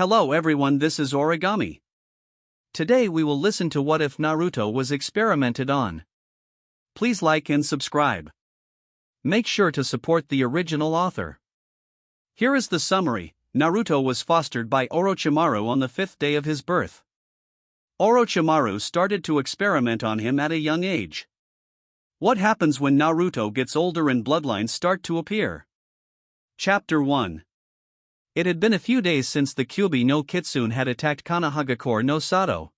Hello everyone, this is Origami. Today we will listen to What If Naruto Was Experimented On. Please like and subscribe. Make sure to support the original author. Here is the summary. Naruto was fostered by Orochimaru on the 5th day of his birth. Orochimaru started to experiment on him at a young age. What happens when Naruto gets older and bloodlines start to appear? Chapter 1. It had been a few days since the Kyuubi no Kitsune had attacked Konohagakure no Sato.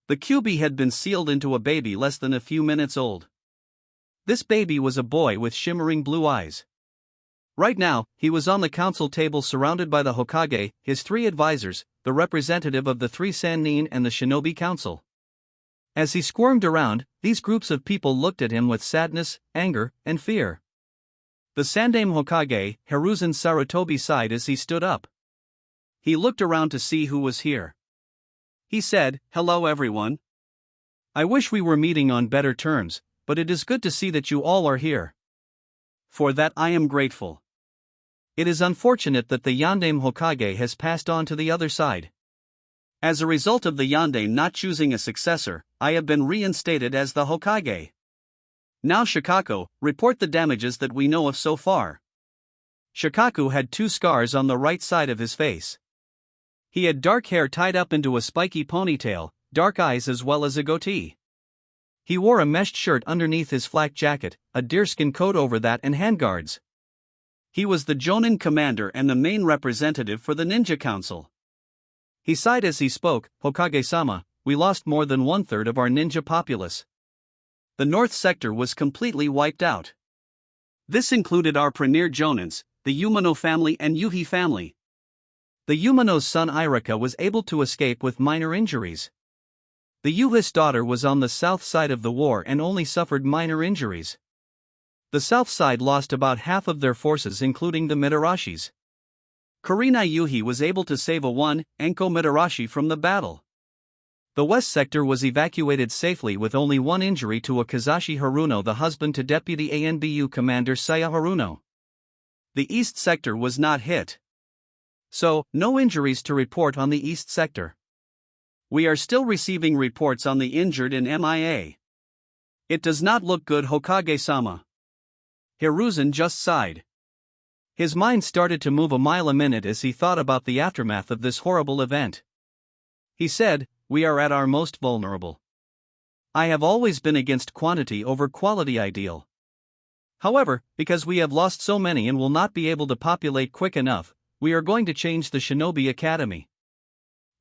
The Kyuubi had been sealed into a baby less than a few minutes old. This baby was a boy with shimmering blue eyes. Right now, he was on the council table surrounded by the Hokage, his 3 advisors, the representative of the 3 Sannin and the Shinobi Council. As he squirmed around, these groups of people looked at him with sadness, anger, and fear. The Sandaime Hokage, Hiruzen Sarutobi, sighed as he stood up. He looked around to see who was here. He said, "Hello everyone. I wish we were meeting on better terms, but it is good to see that you all are here. For that I am grateful. It is unfortunate that the Yondaime Hokage has passed on to the other side. As a result of the Yondaime not choosing a successor, I have been reinstated as the Hokage. Now Shikaku, report the damages that we know of so far." Shikaku had 2 scars on the right side of his face. He had dark hair tied up into a spiky ponytail, dark eyes as well as a goatee. He wore a meshed shirt underneath his flak jacket, a deerskin coat over that and handguards. He was the Jonin commander and the main representative for the Ninja Council. He sighed as he spoke, "Hokage-sama, we lost more than 1/3 of our ninja populace. The north sector was completely wiped out. This included our premier Jonins, the Umino family and Yuhi family. The Umino's son Irika was able to escape with minor injuries. The Yuhi's daughter was on the south side of the war and only suffered minor injuries. The south side lost about half of their forces including the Mitarashis. Kurenai Yuhi was able to save a 1 Enko Mitarashi from the battle. The west sector was evacuated safely with only 1 injury to Akazashi Haruno, the husband to Deputy ANBU Commander Saya Haruno. The east sector was not hit. So, no injuries to report on the east sector. We are still receiving reports on the injured and MIA. It does not look good, Hokage-sama." Hiruzen just sighed. His mind started to move a mile a minute as he thought about the aftermath of this horrible event. He said, "We are at our most vulnerable. I have always been against quantity over quality ideal. However, because we have lost so many and will not be able to populate quick enough, we are going to change the Shinobi Academy.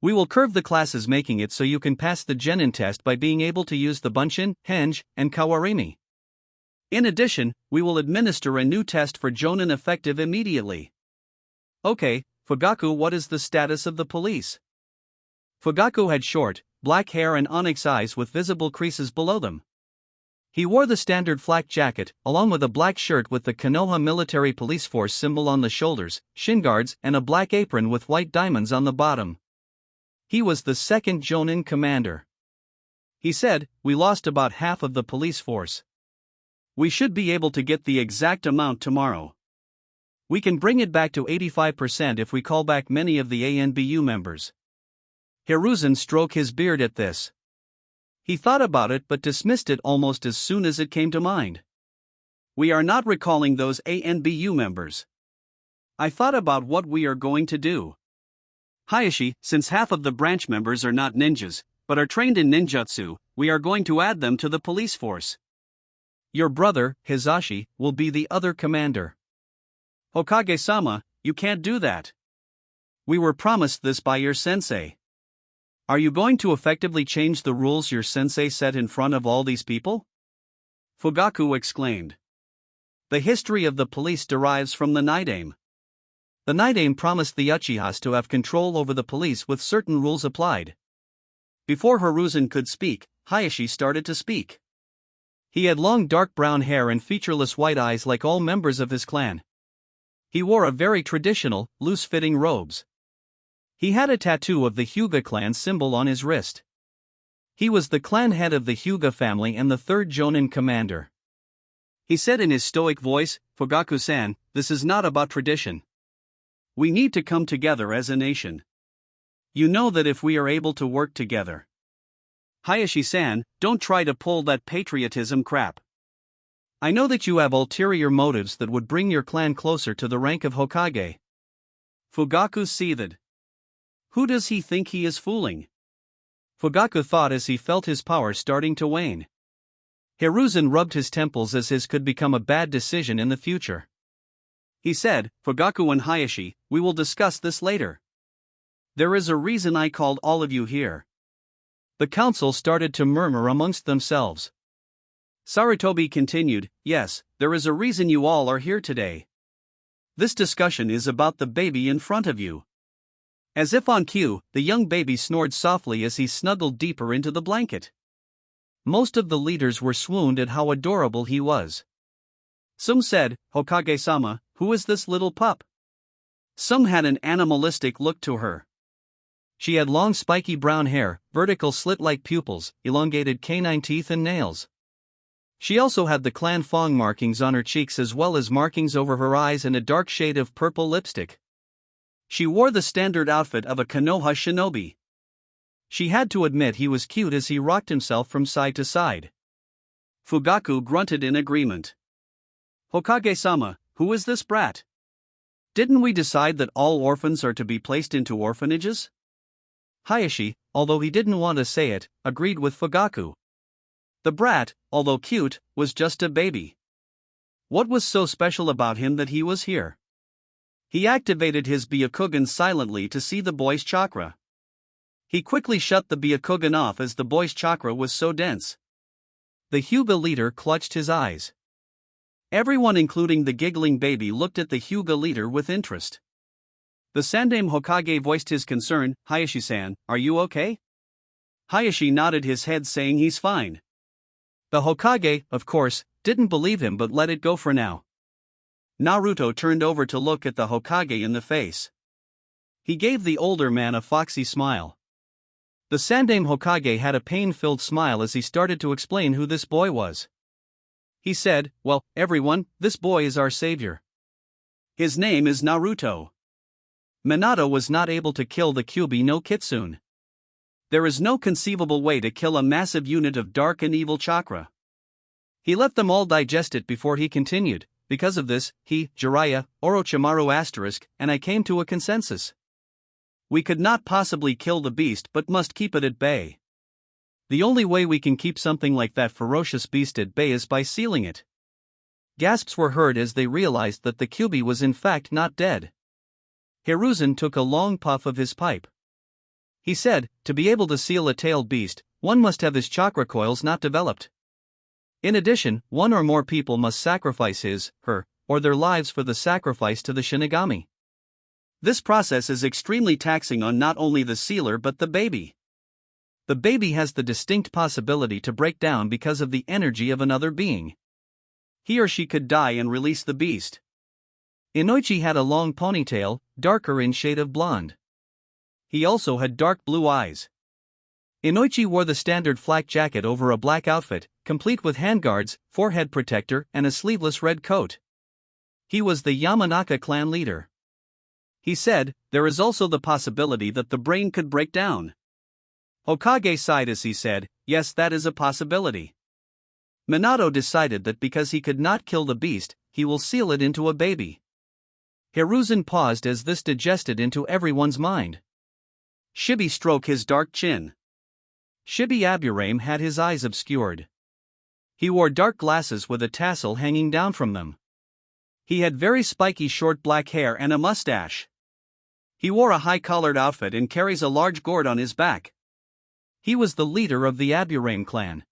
We will curve the classes, making it so you can pass the Genin test by being able to use the Bunshin, Henge, and Kawarimi. In addition, we will administer a new test for Jonin effective immediately." "Okay, Fugaku, what is the status of the police?" Fugaku had short, black hair and onyx eyes with visible creases below them. He wore the standard flak jacket, along with a black shirt with the Konoha Military Police Force symbol on the shoulders, shin guards, and a black apron with white diamonds on the bottom. He was the 2nd Jonin commander. He said, "We lost about half of the police force. We should be able to get the exact amount tomorrow. We can bring it back to 85% if we call back many of the ANBU members." Hiruzen stroked his beard at this. He thought about it but dismissed it almost as soon as it came to mind. "We are not recalling those ANBU members. I thought about what we are going to do. Hayashi, since half of the branch members are not ninjas, but are trained in ninjutsu, we are going to add them to the police force. Your brother, Hizashi, will be the other commander." "Hokage-sama, you can't do that. We were promised this by your sensei. Are you going to effectively change the rules your sensei set in front of all these people?" Fugaku exclaimed. "The history of the police derives from the Nidaime. The Nidaime promised the Uchihas to have control over the police with certain rules applied." Before Hiruzen could speak, Hayashi started to speak. He had long dark brown hair and featureless white eyes like all members of his clan. He wore a very traditional, loose-fitting robes. He had a tattoo of the Hyuga clan symbol on his wrist. He was the clan head of the Hyuga family and the 3rd Jonin commander. He said in his stoic voice, "Fugaku-san, this is not about tradition. We need to come together as a nation. You know that if we are able to work together. Hayashi-san, don't try to pull that patriotism crap. I know that you have ulterior motives that would bring your clan closer to the rank of Hokage. Fugaku seethed. Who does he think he is fooling? Fugaku thought as he felt his power starting to wane. Hiruzen rubbed his temples as his could become a bad decision in the future. He said, Fugaku and Hayashi, we will discuss this later. There is a reason I called all of you here. The council started to murmur amongst themselves. Sarutobi continued, yes, there is a reason you all are here today. This discussion is about the baby in front of you. As if on cue, the young baby snored softly as he snuggled deeper into the blanket. Most of the leaders were swooned at how adorable he was. Some said, Hokage-sama, who is this little pup? Some had an animalistic look to her. She had long spiky brown hair, vertical slit-like pupils, elongated canine teeth and nails. She also had the clan Fong markings on her cheeks as well as markings over her eyes and a dark shade of purple lipstick. She wore the standard outfit of a Konoha shinobi. She had to admit he was cute as he rocked himself from side to side. Fugaku grunted in agreement. Hokage-sama, who is this brat? Didn't we decide that all orphans are to be placed into orphanages? Hayashi, although he didn't want to say it, agreed with Fugaku. The brat, although cute, was just a baby. What was so special about him that he was here? He activated his Byakugan silently to see the boy's chakra. He quickly shut the Byakugan off as the boy's chakra was so dense. The Hyuga leader clutched his eyes. Everyone including the giggling baby looked at the Hyuga leader with interest. The Sandaime Hokage voiced his concern, Hayashi-san, are you okay? Hayashi nodded his head saying he's fine. The Hokage, of course, didn't believe him but let it go for now. Naruto turned over to look at the Hokage in the face. He gave the older man a foxy smile. The Sandaime Hokage had a pain-filled smile as he started to explain who this boy was. He said, well, everyone, this boy is our savior. His name is Naruto. Minato was not able to kill the Kyuubi no Kitsune. There is no conceivable way to kill a massive unit of dark and evil chakra. He let them all digest it before he continued. Because of this, he, Jiraiya, Orochimaru *, and I came to a consensus. We could not possibly kill the beast but must keep it at bay. The only way we can keep something like that ferocious beast at bay is by sealing it. Gasps were heard as they realized that the Kyuubi was in fact not dead. Hiruzen took a long puff of his pipe. He said, to be able to seal a tailed beast, one must have his chakra coils not developed. In addition, one or more people must sacrifice his, her, or their lives for the sacrifice to the Shinigami. This process is extremely taxing on not only the sealer but the baby. The baby has the distinct possibility to break down because of the energy of another being. He or she could die and release the beast. Inoichi had a long ponytail, darker in shade of blonde. He also had dark blue eyes. Inoichi wore the standard flak jacket over a black outfit, complete with handguards, forehead protector, and a sleeveless red coat. He was the Yamanaka clan leader. He said, there is also the possibility that the brain could break down. Hokage sighed as he said, yes, that is a possibility. Minato decided that because he could not kill the beast, he will seal it into a baby. Hiruzen paused as this digested into everyone's mind. Shibi stroked his dark chin. Shibi Aburame had his eyes obscured. He wore dark glasses with a tassel hanging down from them. He had very spiky short black hair and a mustache. He wore a high-collared outfit and carries a large gourd on his back. He was the leader of the Aburame clan.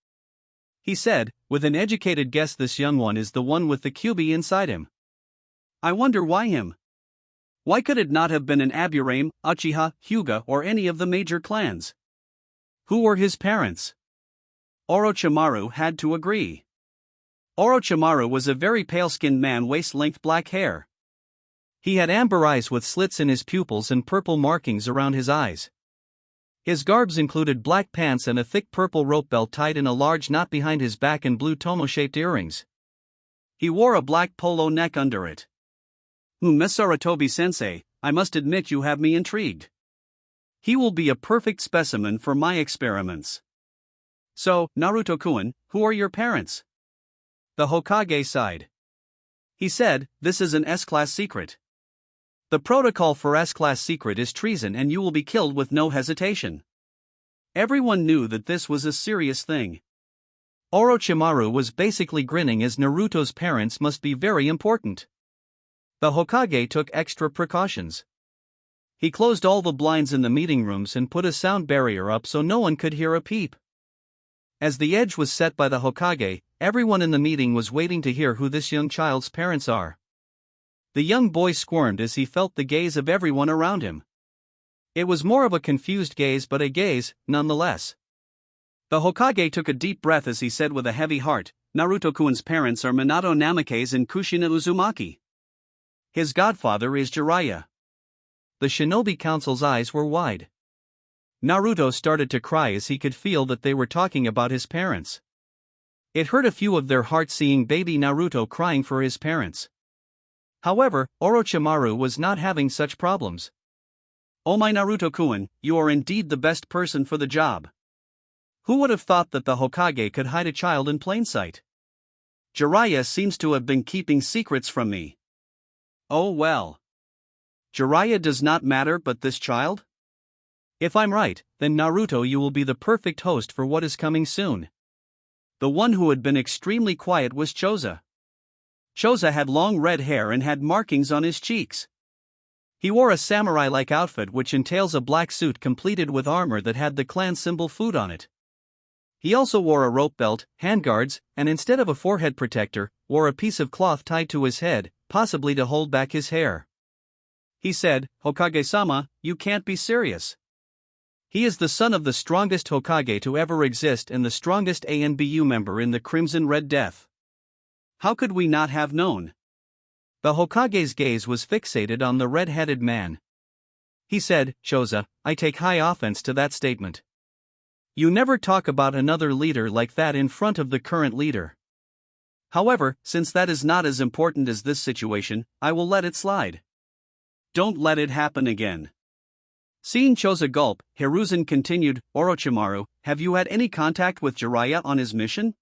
He said, with an educated guess, this young one is the one with the Kyuubi inside him. I wonder why him? Why could it not have been an Aburame, Uchiha, Hyuga, or any of the major clans? Who were his parents? Orochimaru had to agree. Orochimaru was a very pale-skinned man, waist-length black hair. He had amber eyes with slits in his pupils and purple markings around his eyes. His garbs included black pants and a thick purple rope belt tied in a large knot behind his back and blue tomo-shaped earrings. He wore a black polo neck under it. Sarutobi-sensei, I must admit you have me intrigued. He will be a perfect specimen for my experiments. So, Naruto-kun, who are your parents? The Hokage sighed. He said, this is an S-class secret. The protocol for S-class secret is treason and you will be killed with no hesitation. Everyone knew that this was a serious thing. Orochimaru was basically grinning as Naruto's parents must be very important. The Hokage took extra precautions. He closed all the blinds in the meeting rooms and put a sound barrier up so no one could hear a peep. As the edge was set by the Hokage, everyone in the meeting was waiting to hear who this young child's parents are. The young boy squirmed as he felt the gaze of everyone around him. It was more of a confused gaze, but a gaze, nonetheless. The Hokage took a deep breath as he said with a heavy heart, Naruto-kun's parents are Minato Namikaze and Kushina Uzumaki. His godfather is Jiraiya. The Shinobi Council's eyes were wide. Naruto started to cry as he could feel that they were talking about his parents. It hurt a few of their hearts seeing baby Naruto crying for his parents. However, Orochimaru was not having such problems. Oh my Naruto-kun, you are indeed the best person for the job. Who would have thought that the Hokage could hide a child in plain sight? Jiraiya seems to have been keeping secrets from me. Oh well. Jiraiya does not matter, but this child? If I'm right, then Naruto, you will be the perfect host for what is coming soon. The one who had been extremely quiet was Choza. Choza had long red hair and had markings on his cheeks. He wore a samurai-like outfit which entails a black suit completed with armor that had the clan symbol food on it. He also wore a rope belt, handguards, and instead of a forehead protector, wore a piece of cloth tied to his head, possibly to hold back his hair. He said, Hokage-sama, you can't be serious. He is the son of the strongest Hokage to ever exist and the strongest ANBU member in the Crimson Red Death. How could we not have known? The Hokage's gaze was fixated on the red-headed man. He said, Choza, I take high offense to that statement. You never talk about another leader like that in front of the current leader. However, since that is not as important as this situation, I will let it slide. Don't let it happen again. Seeing Choza gulp, Hiruzen continued, Orochimaru, have you had any contact with Jiraiya on his mission?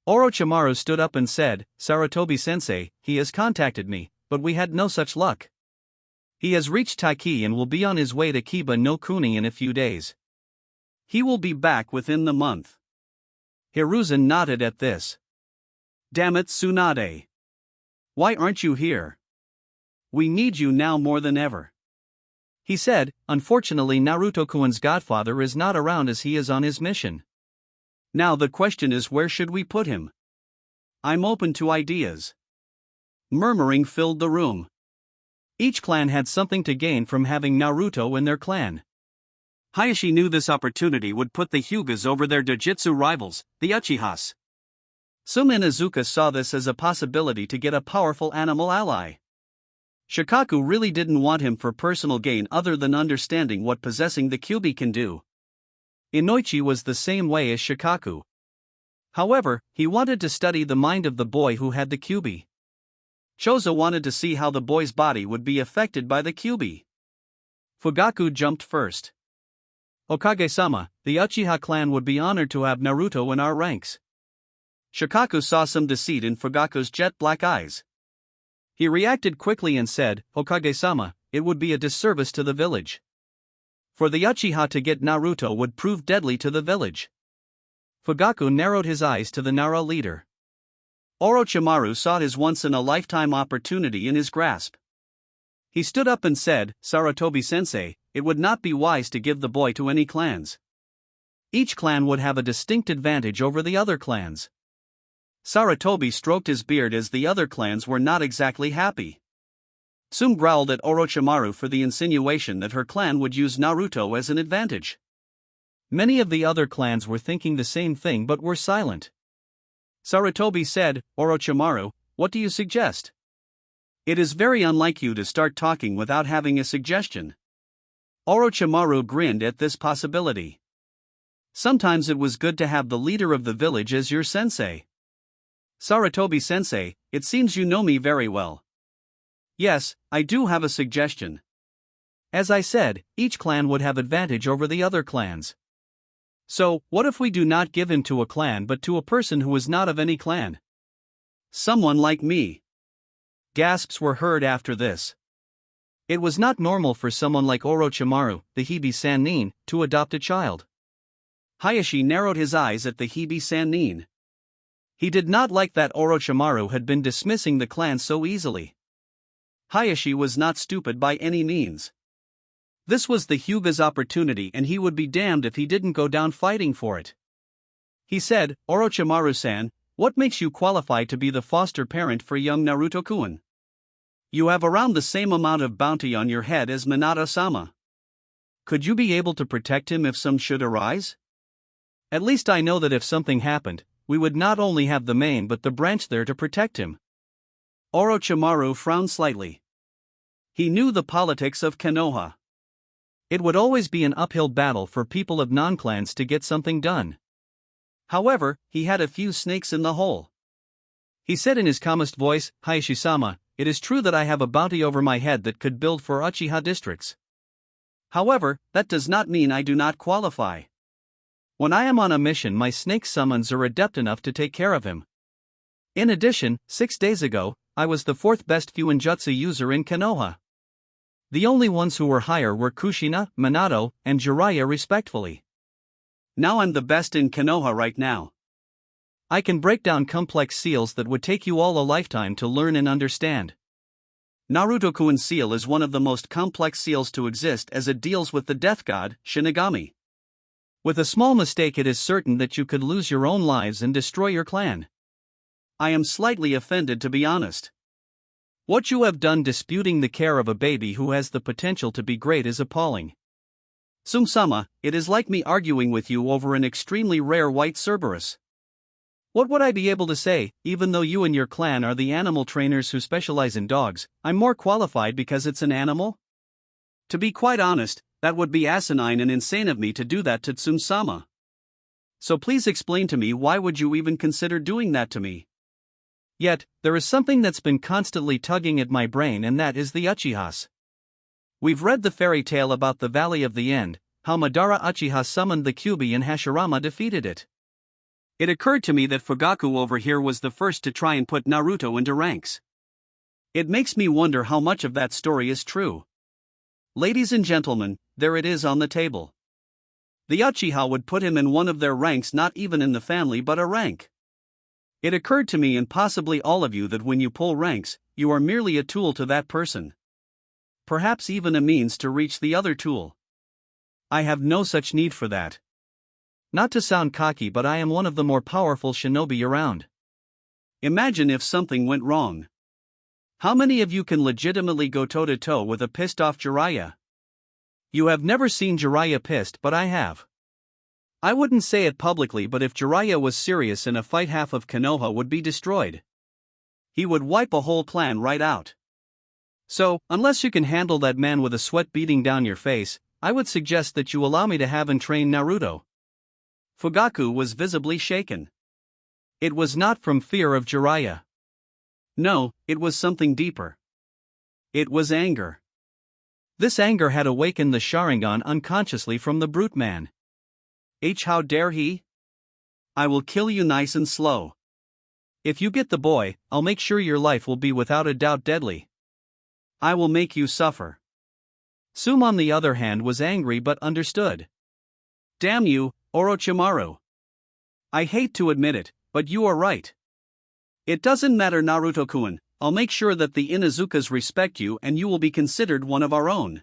Orochimaru stood up and said, Sarutobi-sensei, he has contacted me, but we had no such luck. He has reached Taiki and will be on his way to Kiba no Kuni in a few days. He will be back within the month. Hiruzen nodded at this. Damn it, Tsunade. Why aren't you here? We need you now more than ever. He said, unfortunately Naruto-kun's godfather is not around as he is on his mission. Now the question is, where should we put him? I'm open to ideas. Murmuring filled the room. Each clan had something to gain from having Naruto in their clan. Hayashi knew this opportunity would put the Hyugas over their Dojutsu rivals, the Uchihas. Suma and Izuka saw this as a possibility to get a powerful animal ally. Shikaku really didn't want him for personal gain other than understanding what possessing the Kyuubi can do. Inoichi was the same way as Shikaku. However, he wanted to study the mind of the boy who had the Kyuubi. Choza wanted to see how the boy's body would be affected by the Kyuubi. Fugaku jumped first. Hokage-sama, the Uchiha clan would be honored to have Naruto in our ranks. Shikaku saw some deceit in Fugaku's jet-black eyes. He reacted quickly and said, Hokage-sama, it would be a disservice to the village. For the Uchiha to get Naruto would prove deadly to the village. Fugaku narrowed his eyes to the Nara leader. Orochimaru saw his once-in-a-lifetime opportunity in his grasp. He stood up and said, Sarutobi-sensei, it would not be wise to give the boy to any clans. Each clan would have a distinct advantage over the other clans. Sarutobi stroked his beard as the other clans were not exactly happy. Sum growled at Orochimaru for the insinuation that her clan would use Naruto as an advantage. Many of the other clans were thinking the same thing but were silent. Sarutobi said, Orochimaru, what do you suggest? It is very unlike you to start talking without having a suggestion. Orochimaru grinned at this possibility. Sometimes it was good to have the leader of the village as your sensei. Sarutobi-sensei, it seems you know me very well. Yes, I do have a suggestion. As I said, each clan would have advantage over the other clans. So, what if we do not give him to a clan but to a person who is not of any clan? Someone like me. Gasps were heard after this. It was not normal for someone like Orochimaru, the Hibi-Sannin, to adopt a child. Hayashi narrowed his eyes at the Hibi-Sannin. He did not like that Orochimaru had been dismissing the clan so easily. Hayashi was not stupid by any means. This was the Hyuga's opportunity and he would be damned if he didn't go down fighting for it. He said, Orochimaru-san, what makes you qualified to be the foster parent for young Naruto-kun? You have around the same amount of bounty on your head as Minato-sama. Could you be able to protect him if some should arise? At least I know that if something happened, we would not only have the main but the branch there to protect him. Orochimaru frowned slightly. He knew the politics of Konoha. It would always be an uphill battle for people of non-clans to get something done. However, he had a few snakes in the hole. He said in his calmest voice, Hayashi-sama, it is true that I have a bounty over my head that could build for Uchiha districts. However, that does not mean I do not qualify. When I am on a mission, my snake summons are adept enough to take care of him. In addition, 6 days ago, I was the 4th best Fuinjutsu user in Konoha. The only ones who were higher were Kushina, Minato, and Jiraiya respectfully. Now I'm the best in Konoha right now. I can break down complex seals that would take you all a lifetime to learn and understand. Naruto-kun's seal is one of the most complex seals to exist as it deals with the death god, Shinigami. With a small mistake it is certain that you could lose your own lives and destroy your clan. I am slightly offended, to be honest. What you have done disputing the care of a baby who has the potential to be great is appalling. Sum-sama, it is like me arguing with you over an extremely rare white Cerberus. What would I be able to say? Even though you and your clan are the animal trainers who specialize in dogs, I'm more qualified because it's an animal? To be quite honest, that would be asinine and insane of me to do that to Tsum-sama. So please explain to me, why would you even consider doing that to me? Yet, there is something that's been constantly tugging at my brain, and that is the Uchihas. We've read the fairy tale about the Valley of the End, how Madara Uchiha summoned the Kyuubi and Hashirama defeated it. It occurred to me that Fugaku over here was the first to try and put Naruto into ranks. It makes me wonder how much of that story is true. Ladies and gentlemen, there it is on the table. The Uchiha would put him in one of their ranks, not even in the family but a rank. It occurred to me and possibly all of you that when you pull ranks, you are merely a tool to that person. Perhaps even a means to reach the other tool. I have no such need for that. Not to sound cocky, but I am one of the more powerful shinobi around. Imagine if something went wrong. How many of you can legitimately go toe-to-toe with a pissed-off Jiraiya? You have never seen Jiraiya pissed, but I have. I wouldn't say it publicly, but if Jiraiya was serious in a fight, half of Konoha would be destroyed. He would wipe a whole clan right out. So, unless you can handle that man with a sweat beating down your face, I would suggest that you allow me to have and train Naruto. Fugaku was visibly shaken. It was not from fear of Jiraiya. No, it was something deeper. It was anger. This anger had awakened the Sharingan unconsciously from the brute man. How dare he? I will kill you nice and slow. If you get the boy, I'll make sure your life will be without a doubt deadly. I will make you suffer. Sum, on the other hand, was angry but understood. Damn you, Orochimaru. I hate to admit it, but you are right. It doesn't matter, Naruto-kun, I'll make sure that the Inuzukas respect you and you will be considered one of our own.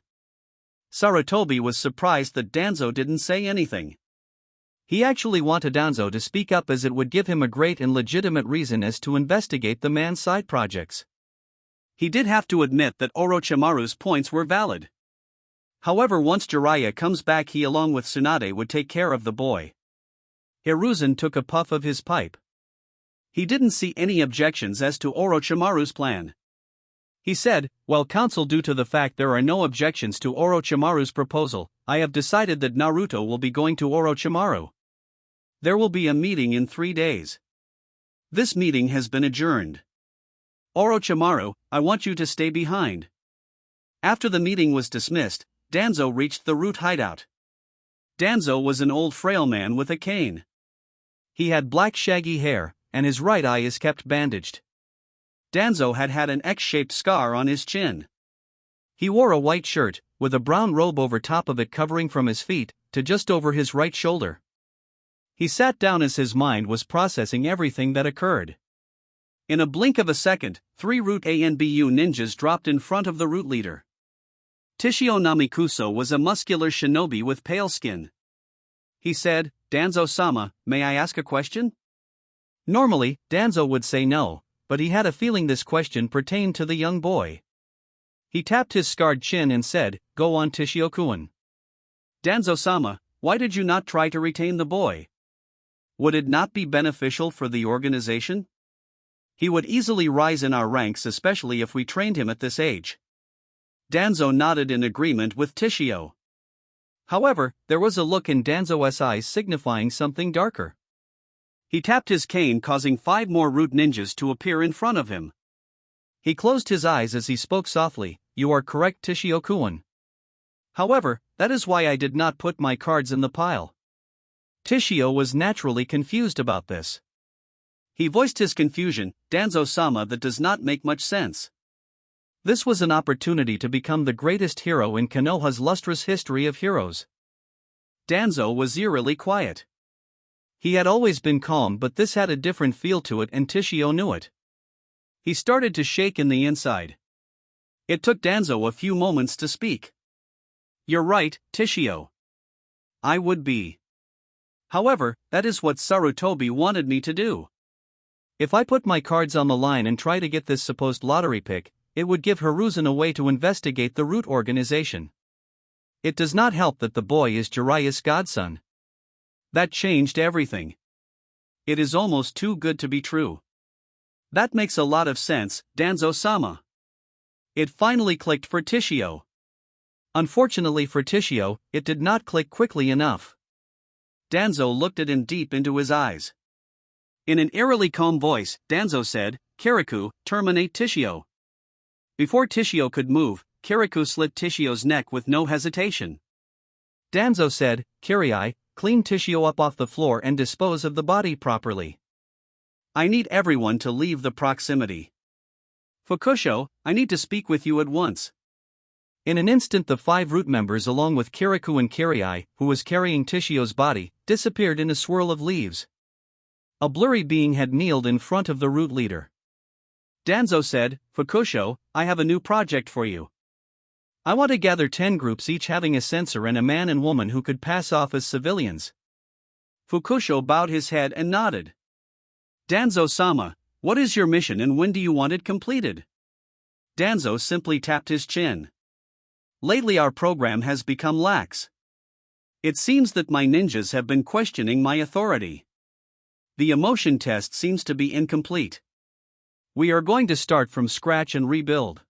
Sarutobi was surprised that Danzo didn't say anything. He actually wanted Danzo to speak up, as it would give him a great and legitimate reason as to investigate the man's side projects. He did have to admit that Orochimaru's points were valid. However, once Jiraiya comes back, he along with Tsunade would take care of the boy. Hiruzen took a puff of his pipe. He didn't see any objections as to Orochimaru's plan. He said, "Well, counsel, due to the fact there are no objections to Orochimaru's proposal, I have decided that Naruto will be going to Orochimaru. There will be a meeting in 3 days. This meeting has been adjourned. Orochimaru, I want you to stay behind." After the meeting was dismissed, Danzo reached the root hideout. Danzo was an old frail man with a cane. He had black shaggy hair, and his right eye is kept bandaged. Danzo had had an X-shaped scar on his chin. He wore a white shirt, with a brown robe over top of it covering from his feet to just over his right shoulder. He sat down as his mind was processing everything that occurred. In a blink of a second, 3 Root A and BU ninjas dropped in front of the root leader. Tishio Namikuso was a muscular shinobi with pale skin. He said, "Danzo-sama, may I ask a question?" Normally, Danzo would say no, but he had a feeling this question pertained to the young boy. He tapped his scarred chin and said, "Go on, Tishio-kun." "Danzo-sama, why did you not try to retain the boy? Would it not be beneficial for the organization? He would easily rise in our ranks, especially if we trained him at this age." Danzo nodded in agreement with Tishio. However, there was a look in Danzo's eyes signifying something darker. He tapped his cane, causing 5 more root ninjas to appear in front of him. He closed his eyes as he spoke softly, "You are correct, Tishio-kun. However, that is why I did not put my cards in the pile." Tishio was naturally confused about this. He voiced his confusion, "Danzo-sama, that does not make much sense." This was an opportunity to become the greatest hero in Konoha's lustrous history of heroes. Danzo was eerily quiet. He had always been calm, but this had a different feel to it, and Tishio knew it. He started to shake in the inside. It took Danzo a few moments to speak. "You're right, Tishio. I would be. However, that is what Sarutobi wanted me to do. If I put my cards on the line and try to get this supposed lottery pick, it would give Hiruzen a way to investigate the root organization. It does not help that the boy is Jiraiya's godson. That changed everything. It is almost too good to be true." "That makes a lot of sense, Danzo-sama." It finally clicked for Tishio. Unfortunately for Tishio, it did not click quickly enough. Danzo looked at him deep into his eyes. In an eerily calm voice, Danzo said, "Kirikou, terminate Tishio." Before Tishio could move, Kirikou slit Tishio's neck with no hesitation. Danzo said, "Kirii, clean Tishio up off the floor and dispose of the body properly. I need everyone to leave the proximity. Fukusho, I need to speak with you at once." In an instant, the 5 root members, along with Kirikou and Kirii, who was carrying Tishio's body, disappeared in a swirl of leaves. A blurry being had kneeled in front of the root leader. Danzo said, "Fukusho, I have a new project for you. I want to gather 10 groups, each having a censor and a man and woman who could pass off as civilians." Fukusho bowed his head and nodded. "Danzo-sama, what is your mission and when do you want it completed?" Danzo simply tapped his chin. "Lately our program has become lax. It seems that my ninjas have been questioning my authority. The emotion test seems to be incomplete. We are going to start from scratch and rebuild.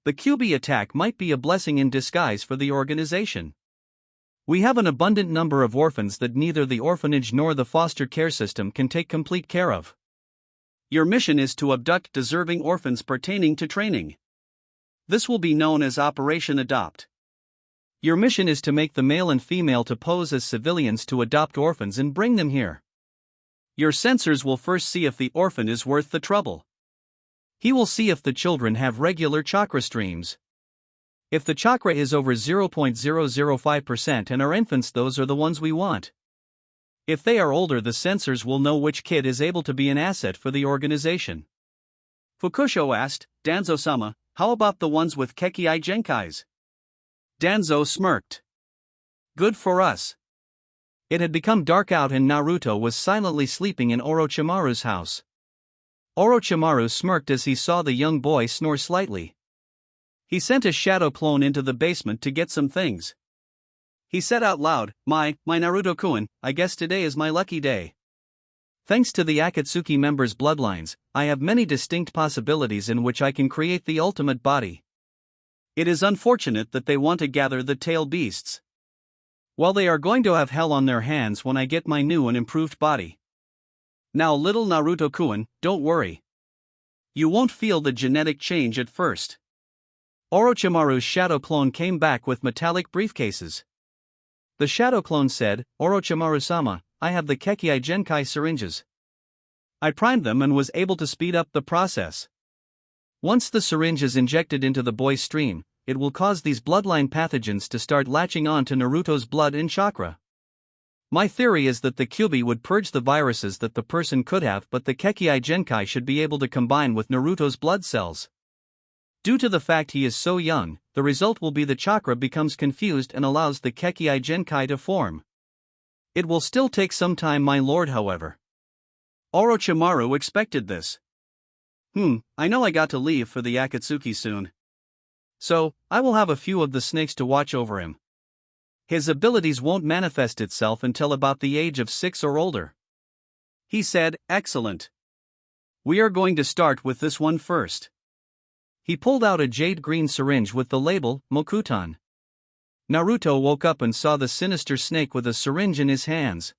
The QB attack might be a blessing in disguise for the organization. We have an abundant number of orphans that neither the orphanage nor the foster care system can take complete care of. Your mission is to abduct deserving orphans pertaining to training. This will be known as Operation Adopt. Your mission is to make the male and female to pose as civilians to adopt orphans and bring them here. Your censors will first see if the orphan is worth the trouble. He will see if the children have regular chakra streams. If the chakra is over 0.005% and are infants, those are the ones we want. If they are older, the censors will know which kid is able to be an asset for the organization." Fukusho asked, "Danzo-sama, how about the ones with Kekii Genkais?" Danzo smirked. "Good for us." It had become dark out and Naruto was silently sleeping in Orochimaru's house. Orochimaru smirked as he saw the young boy snore slightly. He sent a shadow clone into the basement to get some things. He said out loud, My Naruto-kun, I guess today is my lucky day. Thanks to the Akatsuki members' bloodlines, I have many distinct possibilities in which I can create the ultimate body. It is unfortunate that they want to gather the tail beasts. Well, they are going to have hell on their hands when I get my new and improved body. Now, little Naruto-kun, don't worry. You won't feel the genetic change at first. Orochimaru's shadow clone came back with metallic briefcases. The shadow clone said, "Orochimaru-sama, I have the Kekkei Genkai syringes. I primed them and was able to speed up the process. Once the syringe is injected into the boy's stream, it will cause these bloodline pathogens to start latching on to Naruto's blood and chakra. My theory is that the Kyuubi would purge the viruses that the person could have, but the Kekkei Genkai should be able to combine with Naruto's blood cells. Due to the fact he is so young, the result will be the chakra becomes confused and allows the Kekkei Genkai to form. It will still take some time, my lord, however." Orochimaru expected this. I know I got to leave for the Akatsuki soon. So, I will have a few of the snakes to watch over him. His abilities won't manifest itself until about the age of 6 or older. He said, "Excellent. We are going to start with this one first." He pulled out a jade green syringe with the label, Mokutan. Naruto woke up and saw the sinister snake with a syringe in his hands.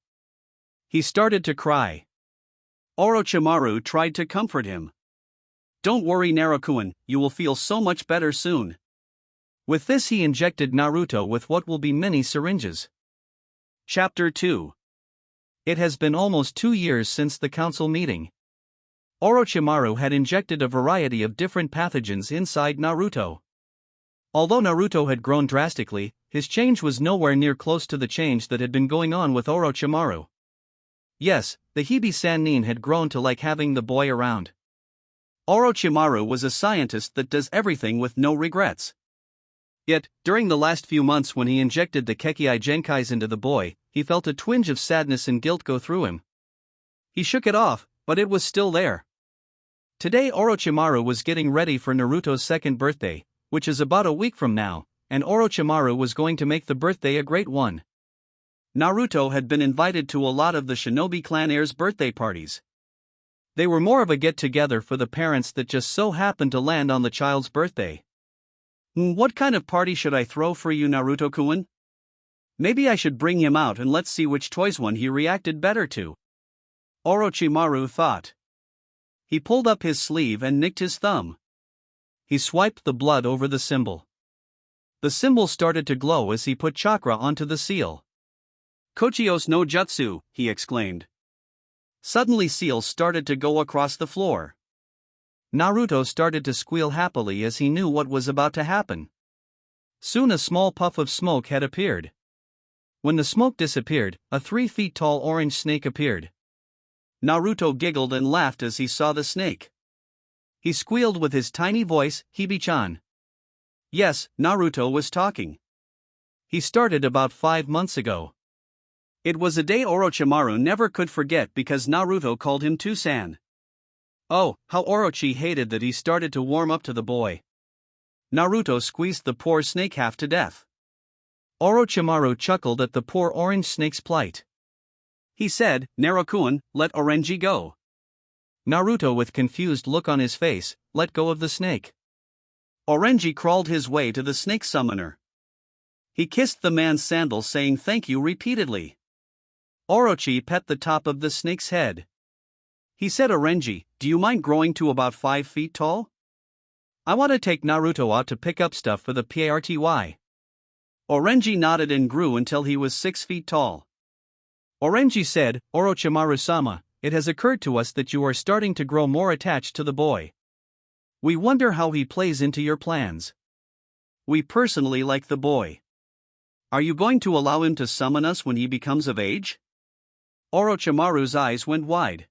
He started to cry. Orochimaru tried to comfort him. "Don't worry, Naruto-kun, you will feel so much better soon." With this he injected Naruto with what will be many syringes. Chapter 2. It has been almost 2 years since the council meeting. Orochimaru had injected a variety of different pathogens inside Naruto. Although Naruto had grown drastically, his change was nowhere near close to the change that had been going on with Orochimaru. Yes, the Hibi Sannin had grown to like having the boy around. Orochimaru was a scientist that does everything with no regrets. Yet, during the last few months when he injected the Kekkei Genkais into the boy, he felt a twinge of sadness and guilt go through him. He shook it off, but it was still there. Today Orochimaru was getting ready for Naruto's second birthday, which is about a week from now, and Orochimaru was going to make the birthday a great one. Naruto had been invited to a lot of the Shinobi clan heirs' birthday parties. They were more of a get-together for the parents that just so happened to land on the child's birthday. "What kind of party should I throw for you, Naruto-kun? Maybe I should bring him out and let's see which toys one he reacted better to," Orochimaru thought. He pulled up his sleeve and nicked his thumb. He swiped the blood over the symbol. The symbol started to glow as he put chakra onto the seal. "Kochios no Jutsu," he exclaimed. Suddenly seals started to go across the floor. Naruto started to squeal happily as he knew what was about to happen. Soon a small puff of smoke had appeared. When the smoke disappeared, a 3 feet tall orange snake appeared. Naruto giggled and laughed as he saw the snake. He squealed with his tiny voice, "Hibi-chan." Yes, Naruto was talking. He started about 5 months ago. It was a day Orochimaru never could forget because Naruto called him Tusan. Oh, how Orochi hated that he started to warm up to the boy. Naruto squeezed the poor snake half to death. Orochimaru chuckled at the poor orange snake's plight. He said, "Naruto-kun, let Orenji go." Naruto, with confused look on his face, let go of the snake. Orenji crawled his way to the snake summoner. He kissed the man's sandal saying thank you repeatedly. Orochi pet the top of the snake's head. He said, "Orenji, do you mind growing to about 5 feet tall? I want to take Naruto out to pick up stuff for the party." Orenji nodded and grew until he was 6 feet tall. Orenji said, "Orochimaru-sama, it has occurred to us that you are starting to grow more attached to the boy. We wonder how he plays into your plans. We personally like the boy. Are you going to allow him to summon us when he becomes of age?" Orochimaru's eyes went wide.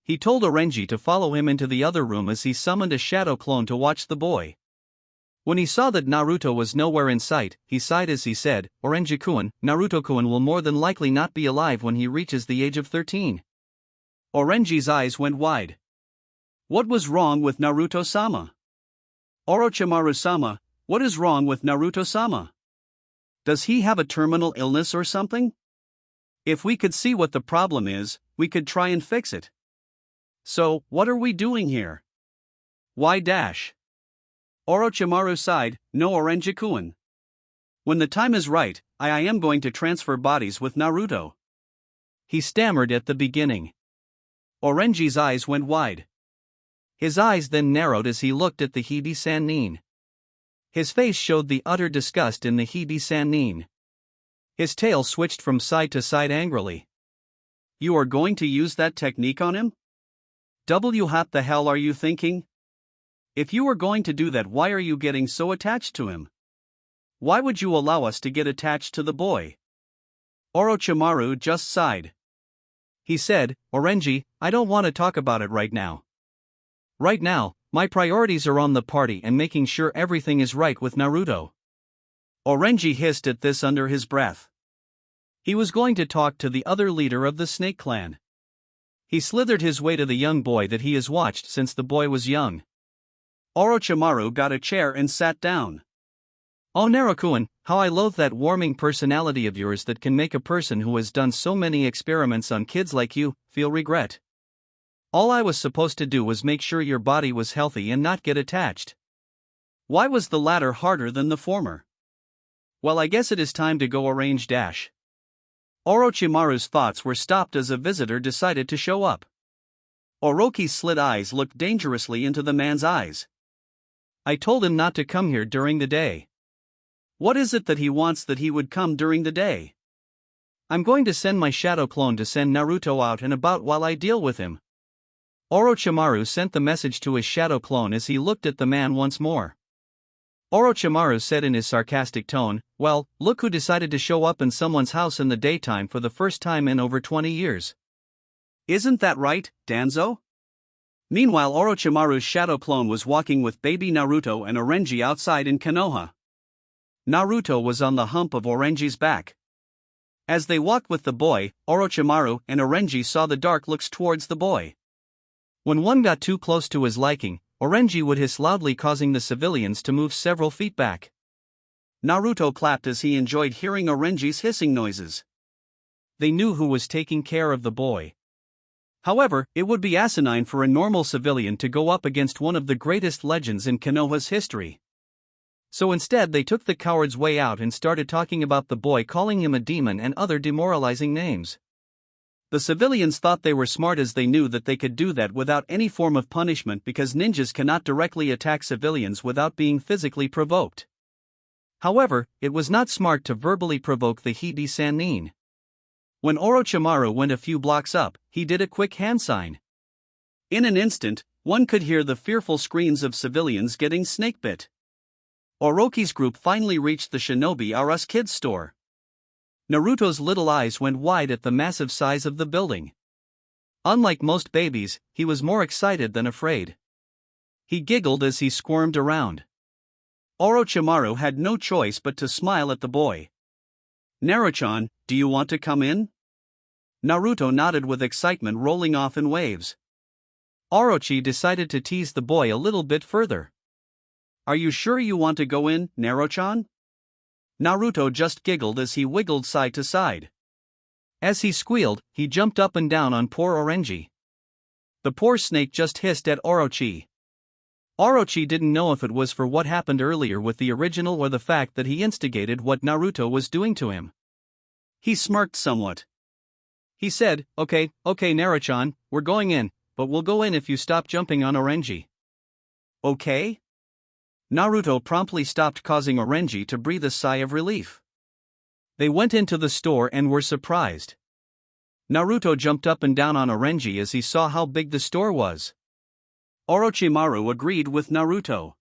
He told Orenji to follow him into the other room as he summoned a shadow clone to watch the boy. When he saw that Naruto was nowhere in sight, he sighed as he said, "Orenji-kun, Naruto-kun will more than likely not be alive when he reaches the age of 13. Orenji's eyes went wide. What was wrong with Naruto-sama? Orochimaru-sama, what is wrong with Naruto-sama? Does he have a terminal illness or something? If we could see what the problem is, we could try and fix it. So, what are we doing here? Why dash? Orochimaru sighed, "No, Orenji-kun. When the time is right, I am going to transfer bodies with Naruto." He stammered at the beginning. Orenji's eyes went wide. His eyes then narrowed as he looked at the Hibi Sannin. His face showed the utter disgust in the Hibi-san-nin. His tail switched from side to side angrily. You are going to use that technique on him? What the hell are you thinking? If you are going to do that, why are you getting so attached to him? Why would you allow us to get attached to the boy? Orochimaru just sighed. He said, Orenji, I don't want to talk about it right now. Right now, my priorities are on the party and making sure everything is right with Naruto. Orenji hissed at this under his breath. He was going to talk to the other leader of the Snake Clan. He slithered his way to the young boy that he has watched since the boy was young. Orochimaru got a chair and sat down. Oh Naruto-kun, how I loathe that warming personality of yours that can make a person who has done so many experiments on kids like you feel regret. All I was supposed to do was make sure your body was healthy and not get attached. Why was the latter harder than the former? Well, I guess it is time to go arrange dash. Orochimaru's thoughts were stopped as a visitor decided to show up. Orochi's slit eyes looked dangerously into the man's eyes. I told him not to come here during the day. What is it that he wants that he would come during the day? I'm going to send my shadow clone to send Naruto out and about while I deal with him. Orochimaru sent the message to his shadow clone as he looked at the man once more. Orochimaru said in his sarcastic tone, well, look who decided to show up in someone's house in the daytime for the first time in over 20 years. Isn't that right, Danzo? Meanwhile, Orochimaru's shadow clone was walking with baby Naruto and Orenji outside in Konoha. Naruto was on the hump of Orenji's back. As they walked with the boy, Orochimaru and Orenji saw the dark looks towards the boy. When one got too close to his liking, Orenji would hiss loudly, causing the civilians to move several feet back. Naruto clapped as he enjoyed hearing Orenji's hissing noises. They knew who was taking care of the boy. However, it would be asinine for a normal civilian to go up against one of the greatest legends in Konoha's history. So instead they took the coward's way out and started talking about the boy, calling him a demon and other demoralizing names. The civilians thought they were smart as they knew that they could do that without any form of punishment because ninjas cannot directly attack civilians without being physically provoked. However, it was not smart to verbally provoke the Hibi-san-nin. When Orochimaru went a few blocks up, he did a quick hand sign. In an instant, one could hear the fearful screams of civilians getting snake-bit. Orochi's group finally reached the Shinobi R Us Kids store. Naruto's little eyes went wide at the massive size of the building. Unlike most babies, he was more excited than afraid. He giggled as he squirmed around. Orochimaru had no choice but to smile at the boy. Naruto-chan, do you want to come in? Naruto nodded with excitement rolling off in waves. Orochi decided to tease the boy a little bit further. Are you sure you want to go in, Naruto-chan? Naruto just giggled as he wiggled side to side. As he squealed, he jumped up and down on poor Orenji. The poor snake just hissed at Orochi. Orochi didn't know if it was for what happened earlier with the original or the fact that he instigated what Naruto was doing to him. He smirked somewhat. He said, okay, Naruto-chan, we're going in, but we'll go in if you stop jumping on Orenji. Okay? Naruto promptly stopped, causing Orenji to breathe a sigh of relief. They went into the store and were surprised. Naruto jumped up and down on Orenji as he saw how big the store was. Orochimaru agreed with Naruto.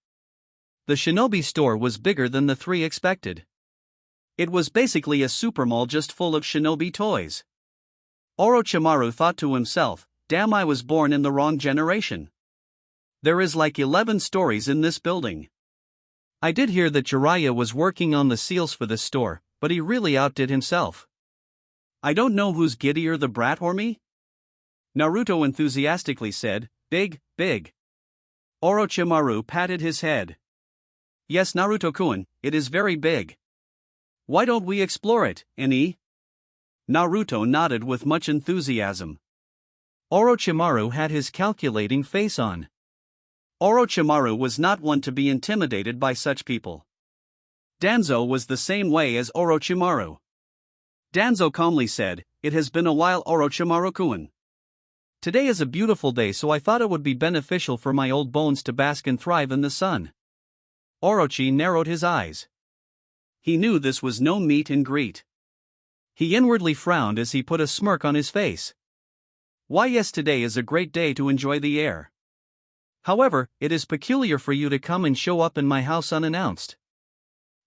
The Shinobi store was bigger than the three expected. It was basically a supermall just full of Shinobi toys. Orochimaru thought to himself, damn, I was born in the wrong generation. There is like 11 stories in this building. I did hear that Jiraiya was working on the seals for this store, but he really outdid himself. I don't know who's giddier, the brat or me? Naruto enthusiastically said, big. Orochimaru patted his head. Yes, Naruto-kun, it is very big. Why don't we explore it, Ni? Naruto nodded with much enthusiasm. Orochimaru had his calculating face on. Orochimaru was not one to be intimidated by such people. Danzo was the same way as Orochimaru. Danzo calmly said, it has been a while, Orochimaru-kun. Today is a beautiful day, so I thought it would be beneficial for my old bones to bask and thrive in the sun. Orochi narrowed his eyes. He knew this was no meet and greet. He inwardly frowned as he put a smirk on his face. Why, yes, today is a great day to enjoy the air. However, it is peculiar for you to come and show up in my house unannounced.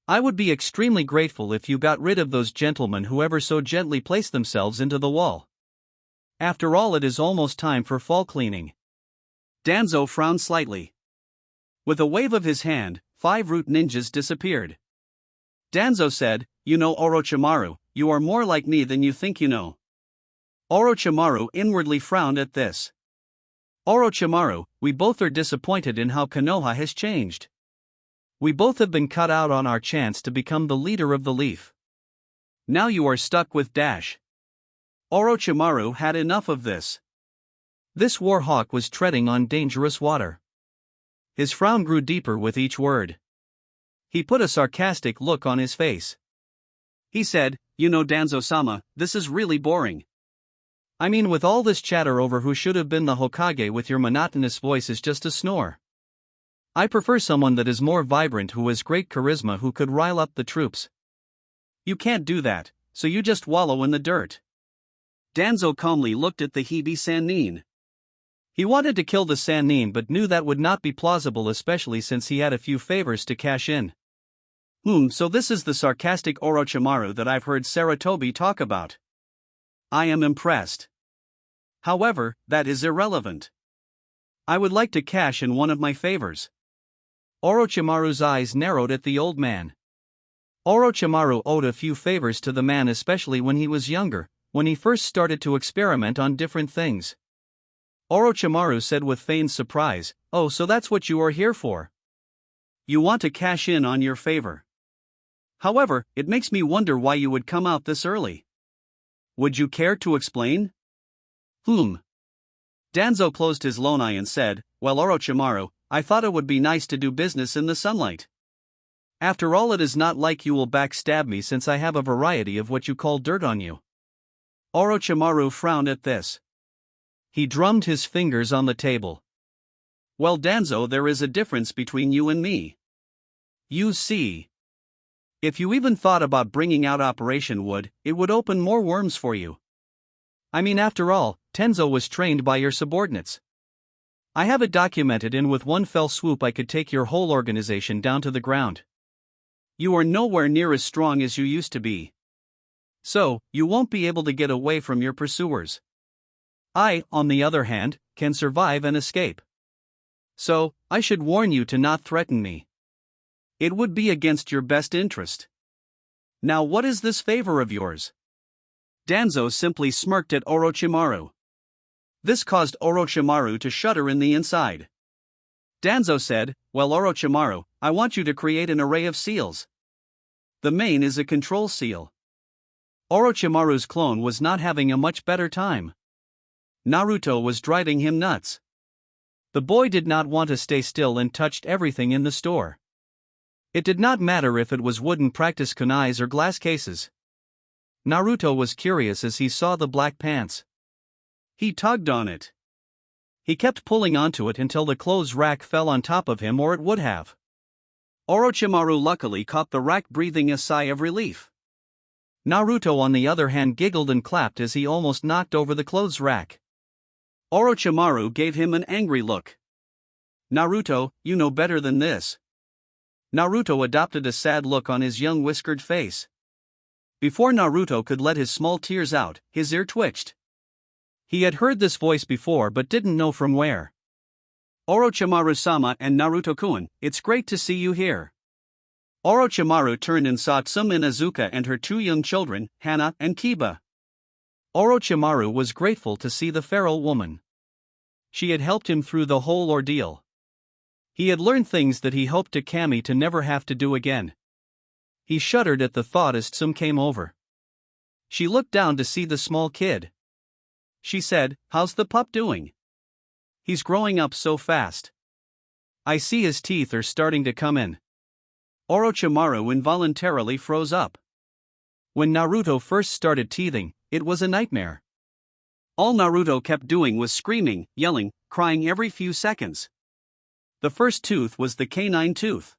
I would be extremely grateful if you got rid of those gentlemen who ever so gently placed themselves into the wall. After all, it is almost time for fall cleaning. Danzo frowned slightly. With a wave of his hand, 5 root ninjas disappeared. Danzo said, "You know, Orochimaru, you are more like me than you think you know." Orochimaru inwardly frowned at this. Orochimaru, we both are disappointed in how Konoha has changed. We both have been cut out on our chance to become the leader of the Leaf. Now you are stuck with Dash. Orochimaru had enough of this. This war hawk was treading on dangerous water. His frown grew deeper with each word. He put a sarcastic look on his face. He said, "You know, Danzo-sama, this is really boring. I mean, with all this chatter over who should have been the Hokage, with your monotonous voice is just a snore. I prefer someone that is more vibrant, who has great charisma, who could rile up the troops. You can't do that, so you just wallow in the dirt." Danzo calmly looked at the Hebe Sannin. He wanted to kill the Sannin but knew that would not be plausible, especially since he had a few favors to cash in. So this is the sarcastic Orochimaru that I've heard Sarutobi talk about. I am impressed. However, that is irrelevant. I would like to cash in one of my favors. Orochimaru's eyes narrowed at the old man. Orochimaru owed a few favors to the man, especially when he was younger, when he first started to experiment on different things. Orochimaru said with feigned surprise, "Oh, so that's what you are here for? You want to cash in on your favor. However, it makes me wonder why you would come out this early. Would you care to explain?" Danzo closed his lone eye and said, "Well, Orochimaru, I thought it would be nice to do business in the sunlight. After all, it is not like you will backstab me, since I have a variety of what you call dirt on you." Orochimaru frowned at this. He drummed his fingers on the table. "Well, Danzo, there is a difference between you and me. You see, if you even thought about bringing out Operation Wood, it would open more worms for you. I mean, after all, Tenzo was trained by your subordinates. I have it documented, and with one fell swoop I could take your whole organization down to the ground. You are nowhere near as strong as you used to be. So, you won't be able to get away from your pursuers. I, on the other hand, can survive and escape. So, I should warn you to not threaten me. It would be against your best interest. Now, what is this favor of yours?" Danzo simply smirked at Orochimaru. This caused Orochimaru to shudder in the inside. Danzo said, "Well, Orochimaru, I want you to create an array of seals. The main is a control seal." Orochimaru's clone was not having a much better time. Naruto was driving him nuts. The boy did not want to stay still and touched everything in the store. It did not matter if it was wooden practice kunais or glass cases. Naruto was curious as he saw the black pants. He tugged on it. He kept pulling onto it until the clothes rack fell on top of him, or it would have. Orochimaru luckily caught the rack, breathing a sigh of relief. Naruto, on the other hand, giggled and clapped as he almost knocked over the clothes rack. Orochimaru gave him an angry look. "Naruto, you know better than this." Naruto adopted a sad look on his young whiskered face. Before Naruto could let his small tears out, his ear twitched. He had heard this voice before but didn't know from where. "Orochimaru-sama and Naruto-kun, it's great to see you here." Orochimaru turned and saw Tsumin Izuka and her 2 young children, Hana and Kiba. Orochimaru was grateful to see the feral woman. She had helped him through the whole ordeal. He had learned things that he hoped Kami to never have to do again. He shuddered at the thought as Tsum came over. She looked down to see the small kid. She said, "How's the pup doing? He's growing up so fast. I see his teeth are starting to come in." Orochimaru involuntarily froze up. When Naruto first started teething, it was a nightmare. All Naruto kept doing was screaming, yelling, crying every few seconds. The first tooth was the canine tooth.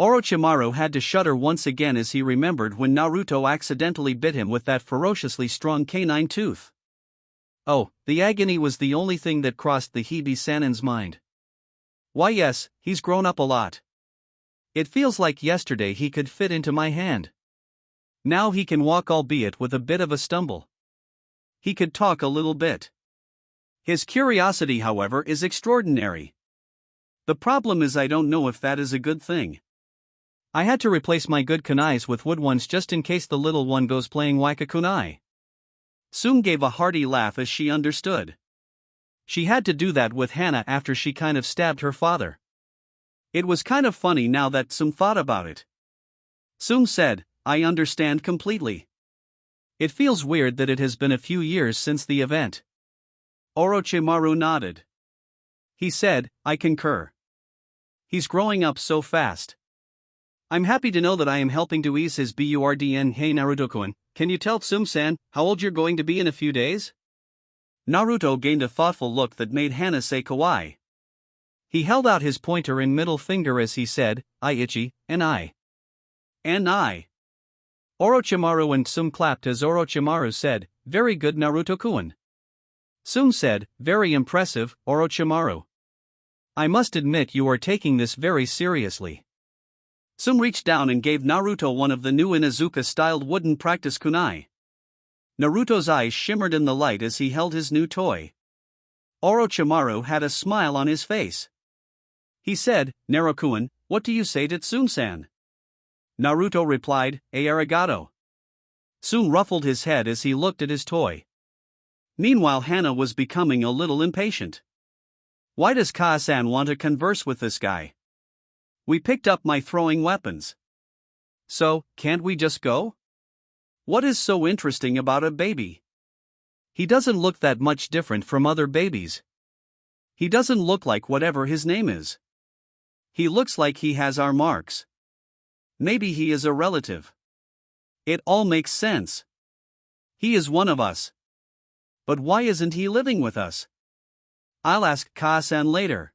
Orochimaru had to shudder once again as he remembered when Naruto accidentally bit him with that ferociously strong canine tooth. Oh, the agony was the only thing that crossed the Hibi-sanen's mind. Why yes, he's grown up a lot. It feels like yesterday he could fit into my hand. Now he can walk, albeit with a bit of a stumble. He could talk a little bit. His curiosity, however, is extraordinary. The problem is I don't know if that is a good thing. I had to replace my good kunais with wood ones just in case the little one goes playing waka-kunai. Sum gave a hearty laugh as she understood. She had to do that with Hana after she kind of stabbed her father. It was kind of funny now that Sum thought about it. Sum said, "I understand completely. It feels weird that it has been a few years since the event." Orochimaru nodded. He said, "I concur. He's growing up so fast. I'm happy to know that I am helping to ease his burden. Hey Naruto-kun, can you tell Tsum-san how old you're going to be in a few days?" Naruto gained a thoughtful look that made Hana say kawaii. He held out his pointer and middle finger as he said, "I itchy, and I. And I." Orochimaru and Sum clapped as Orochimaru said, "Very good Naruto-kun." Sum said, "Very impressive, Orochimaru. I must admit you are taking this very seriously." Sum reached down and gave Naruto one of the new Inuzuka-styled wooden practice kunai. Naruto's eyes shimmered in the light as he held his new toy. Orochimaru had a smile on his face. He said, "Naruto-kun, what do you say to Tsum-san?" Naruto replied, "Arigato." Sum ruffled his head as he looked at his toy. Meanwhile Hana was becoming a little impatient. Why does Ka-san want to converse with this guy? We picked up my throwing weapons. So, can't we just go? What is so interesting about a baby? He doesn't look that much different from other babies. He doesn't look like whatever his name is. He looks like he has our marks. Maybe he is a relative. It all makes sense. He is one of us. But why isn't he living with us? I'll ask Ka-san later.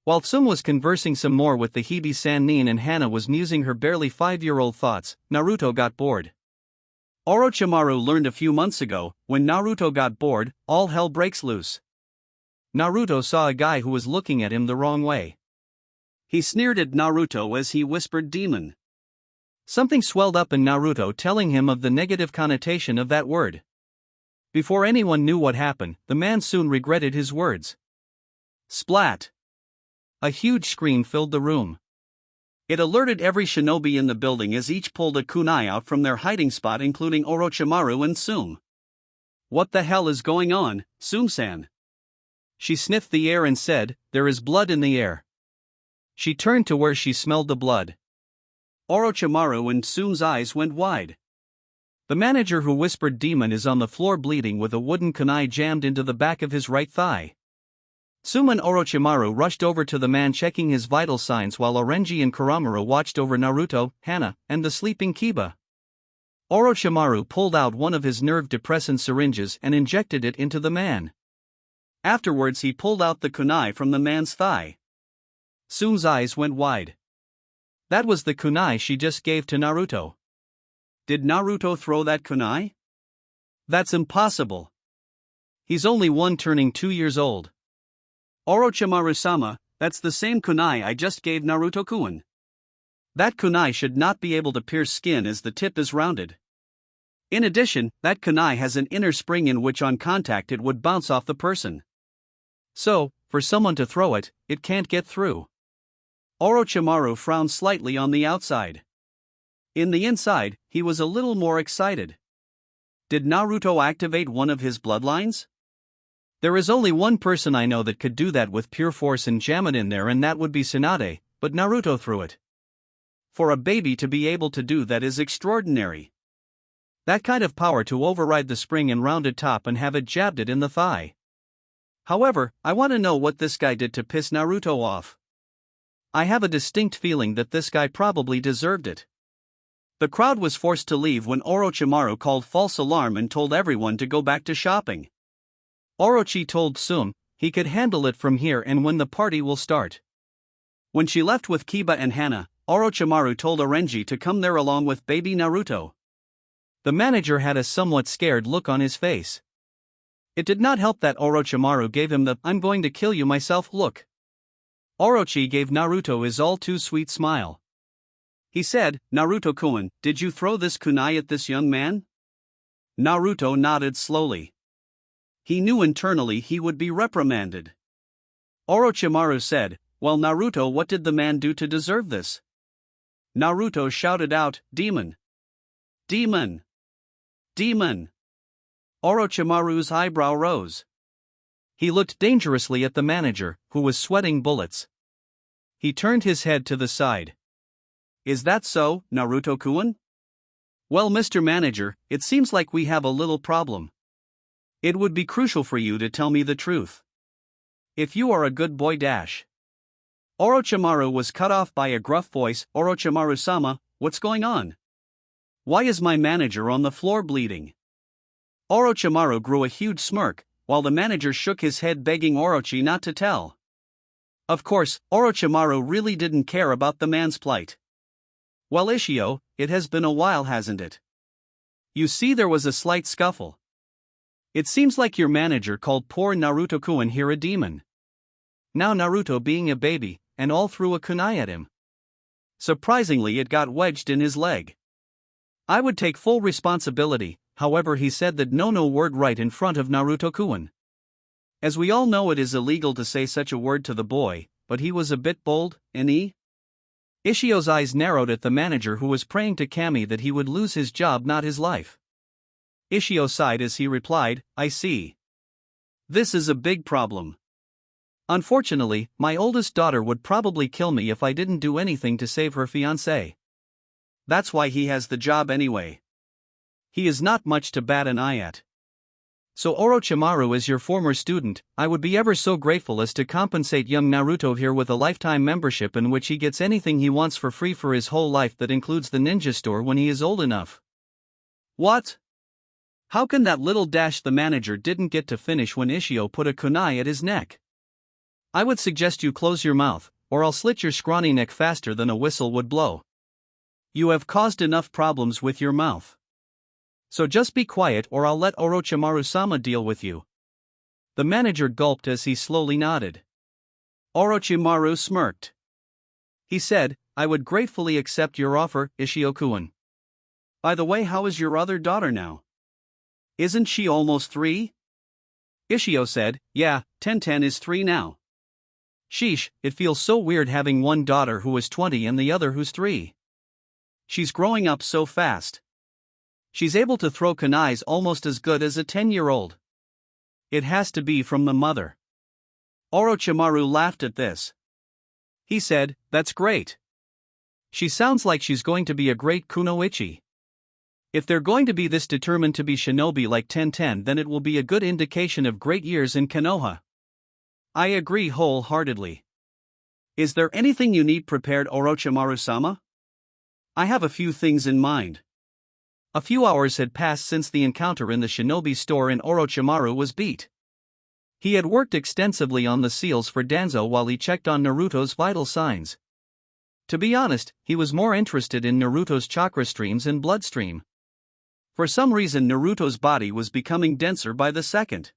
While Sum was conversing some more with the Hibi-san and Hana was musing her barely 5-year-old thoughts, Naruto got bored. Orochimaru learned a few months ago, when Naruto got bored, all hell breaks loose. Naruto saw a guy who was looking at him the wrong way. He sneered at Naruto as he whispered "demon." Something swelled up in Naruto telling him of the negative connotation of that word. Before anyone knew what happened, the man soon regretted his words. Splat! A huge scream filled the room. It alerted every shinobi in the building as each pulled a kunai out from their hiding spot, including Orochimaru and Sum. "What the hell is going on, Sum-san?" She sniffed the air and said, "There is blood in the air." She turned to where she smelled the blood. Orochimaru and Sum's eyes went wide. The manager who whispered "demon" is on the floor bleeding with a wooden kunai jammed into the back of his right thigh. Sum and Orochimaru rushed over to the man checking his vital signs while Orenji and Kuramaru watched over Naruto, Hana, and the sleeping Kiba. Orochimaru pulled out one of his nerve-depressant syringes and injected it into the man. Afterwards he pulled out the kunai from the man's thigh. Sum's eyes went wide. That was the kunai she just gave to Naruto. Did Naruto throw that kunai? That's impossible. He's only 1 turning 2 years old. Orochimaru-sama, that's the same kunai I just gave Naruto-kun. That kunai should not be able to pierce skin as the tip is rounded. In addition, that kunai has an inner spring in which on contact it would bounce off the person. So, for someone to throw it, it can't get through. Orochimaru frowned slightly on the outside. In the inside, he was a little more excited. Did Naruto activate one of his bloodlines? There is only one person I know that could do that with pure force and jam it in there, and that would be Tsunade, but Naruto threw it. For a baby to be able to do that is extraordinary. That kind of power to override the spring and rounded top and have it jabbed it in the thigh. However, I want to know what this guy did to piss Naruto off. I have a distinct feeling that this guy probably deserved it. The crowd was forced to leave when Orochimaru called false alarm and told everyone to go back to shopping. Orochi told Sum he could handle it from here and when the party will start. When she left with Kiba and Hana, Orochimaru told Orenji to come there along with baby Naruto. The manager had a somewhat scared look on his face. It did not help that Orochimaru gave him the "I'm going to kill you myself" look. Orochi gave Naruto his all-too-sweet smile. He said, "Naruto-kun, did you throw this kunai at this young man?" Naruto nodded slowly. He knew internally he would be reprimanded. Orochimaru said, "Well, Naruto, what did the man do to deserve this?" Naruto shouted out, "Demon! Demon! Demon!" Orochimaru's eyebrow rose. He looked dangerously at the manager, who was sweating bullets. He turned his head to the side. "Is that so, Naruto-kun?" "Well, Mr. Manager, it seems like we have a little problem. It would be crucial for you to tell me the truth. If you are a good boy dash." Orochimaru was cut off by a gruff voice. "Orochimaru-sama, what's going on? Why is my manager on the floor bleeding?" Orochimaru grew a huge smirk, while the manager shook his head begging Orochi not to tell. Of course, Orochimaru really didn't care about the man's plight. "Well, Ishio, it has been a while, hasn't it? You see, there was a slight scuffle. It seems like your manager called poor Naruto-kun here a demon. Now Naruto, being a baby, and all threw a kunai at him. Surprisingly, it got wedged in his leg. I would take full responsibility." However, he said that no word right in front of Naruto-kun. As we all know, it is illegal to say such a word to the boy, but he was a bit bold, Ishio's eyes narrowed at the manager, who was praying to Kami that he would lose his job, not his life. Ishio sighed as he replied, "I see. This is a big problem. Unfortunately, my oldest daughter would probably kill me if I didn't do anything to save her fiancé. That's why he has the job anyway. He is not much to bat an eye at. So Orochimaru, as your former student, I would be ever so grateful as to compensate young Naruto here with a lifetime membership in which he gets anything he wants for free for his whole life. That includes the ninja store when he is old enough." "What? How can that little dash?" The manager didn't get to finish when Ishio put a kunai at his neck. "I would suggest you close your mouth, or I'll slit your scrawny neck faster than a whistle would blow. You have caused enough problems with your mouth. So just be quiet, or I'll let Orochimaru-sama deal with you." The manager gulped as he slowly nodded. Orochimaru smirked. He said, "I would gratefully accept your offer, Ishio-kun. By the way, how is your other daughter now? Isn't she almost 3? Ishio said, "Yeah, Ten is 3 now. Sheesh, it feels so weird having one daughter who is 20 and the other who's 3. She's growing up so fast. She's able to throw kunais almost as good as a 10-year-old. It has to be from the mother." Orochimaru laughed at this. He said, "That's great. She sounds like she's going to be a great kunoichi. If they're going to be this determined to be shinobi like Ten, then it will be a good indication of great years in Konoha." "I agree wholeheartedly. Is there anything you need prepared, Orochimaru-sama?" "I have a few things in mind." A few hours had passed since the encounter in the shinobi store and Orochimaru was beat. He had worked extensively on the seals for Danzo while he checked on Naruto's vital signs. To be honest, he was more interested in Naruto's chakra streams and bloodstream. For some reason, Naruto's body was becoming denser by the second.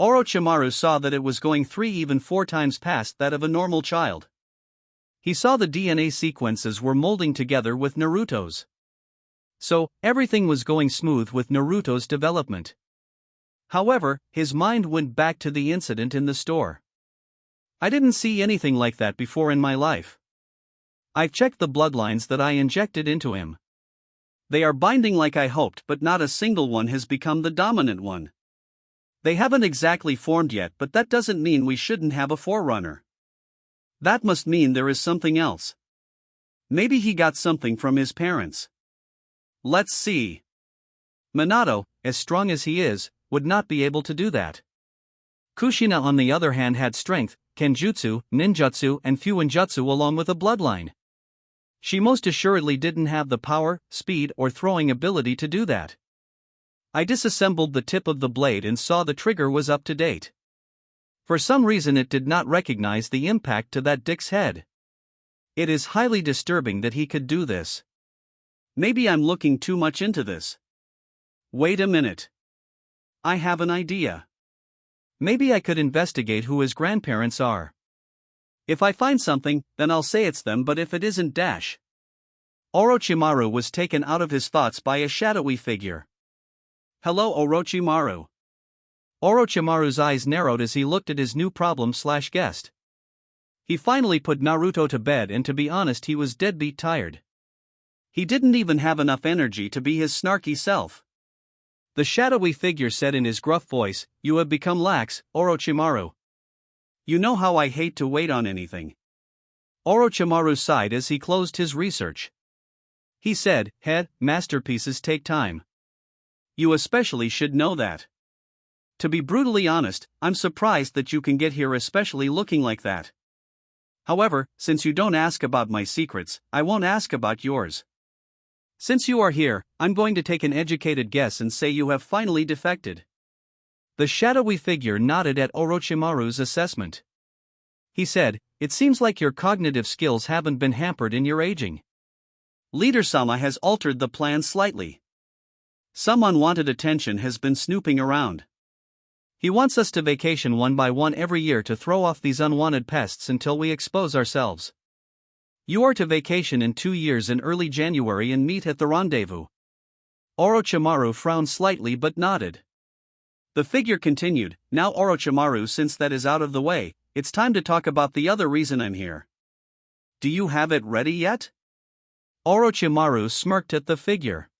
Orochimaru saw that it was going 3, even 4 times past that of a normal child. He saw the DNA sequences were molding together with Naruto's. So, everything was going smooth with Naruto's development. However, his mind went back to the incident in the store. "I didn't see anything like that before in my life. I've checked the bloodlines that I injected into him. They are binding like I hoped, but not a single one has become the dominant one. They haven't exactly formed yet, but that doesn't mean we shouldn't have a forerunner. That must mean there is something else. Maybe he got something from his parents. Let's see. Minato, as strong as he is, would not be able to do that. Kushina, on the other hand, had strength, kenjutsu, ninjutsu, and fuinjutsu along with a bloodline. She most assuredly didn't have the power, speed, or throwing ability to do that. I disassembled the tip of the blade and saw the trigger was up to date. For some reason it did not recognize the impact to that dick's head. It is highly disturbing that he could do this. Maybe I'm looking too much into this. Wait a minute. I have an idea. Maybe I could investigate who his grandparents are. If I find something, then I'll say it's them, but if it isn't dash. Orochimaru was taken out of his thoughts by a shadowy figure. Hello Orochimaru. Orochimaru's eyes narrowed as he looked at his new problem/guest. He finally put Naruto to bed, and to be honest he was deadbeat tired. He didn't even have enough energy to be his snarky self. The shadowy figure said in his gruff voice, "You have become lax, Orochimaru. You know how I hate to wait on anything." Orochimaru sighed as he closed his research. He said, masterpieces take time. You especially should know that. To be brutally honest, I'm surprised that you can get here especially looking like that. However, since you don't ask about my secrets, I won't ask about yours. Since you are here, I'm going to take an educated guess and say you have finally defected. The shadowy figure nodded at Orochimaru's assessment. He said, "It seems like your cognitive skills haven't been hampered in your aging. Leader-sama has altered the plan slightly. Some unwanted attention has been snooping around. He wants us to vacation one by one every year to throw off these unwanted pests until we expose ourselves. You are to vacation in 2 years in early January and meet at the rendezvous." Orochimaru frowned slightly but nodded. The figure continued, "Now Orochimaru, since that is out of the way, it's time to talk about the other reason I'm here. Do you have it ready yet?" Orochimaru smirked at the figure.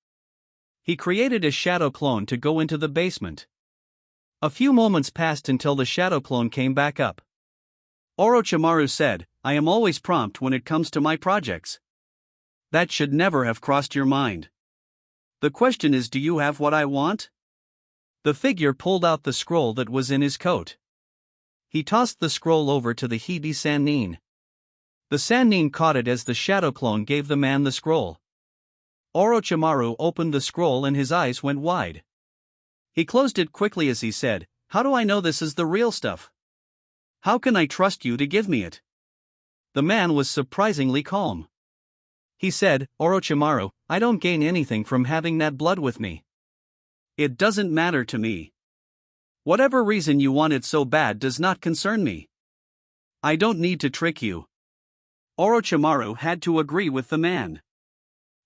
He created a shadow clone to go into the basement. A few moments passed until the shadow clone came back up. Orochimaru said, "I am always prompt when it comes to my projects. That should never have crossed your mind. The question is, do you have what I want?" The figure pulled out the scroll that was in his coat. He tossed the scroll over to the Hebe Sannin. The Sannin caught it as the shadow clone gave the man the scroll. Orochimaru opened the scroll and his eyes went wide. He closed it quickly as he said, "How do I know this is the real stuff? How can I trust you to give me it?" The man was surprisingly calm. He said, "Orochimaru, I don't gain anything from having that blood with me. It doesn't matter to me. Whatever reason you want it so bad does not concern me. I don't need to trick you." Orochimaru had to agree with the man.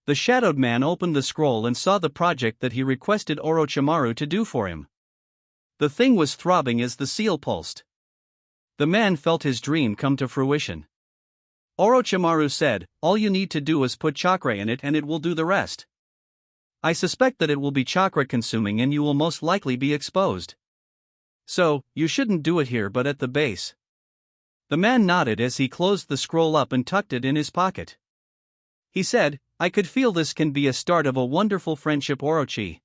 The shadowed man opened the scroll and saw the project that he requested Orochimaru to do for him. The thing was throbbing as the seal pulsed. The man felt his dream come to fruition. Orochimaru said, "All you need to do is put chakra in it and it will do the rest. I suspect that it will be chakra consuming and you will most likely be exposed. So, you shouldn't do it here but at the base." The man nodded as he closed the scroll up and tucked it in his pocket. He said, "I could feel this can be a start of a wonderful friendship, Orochi.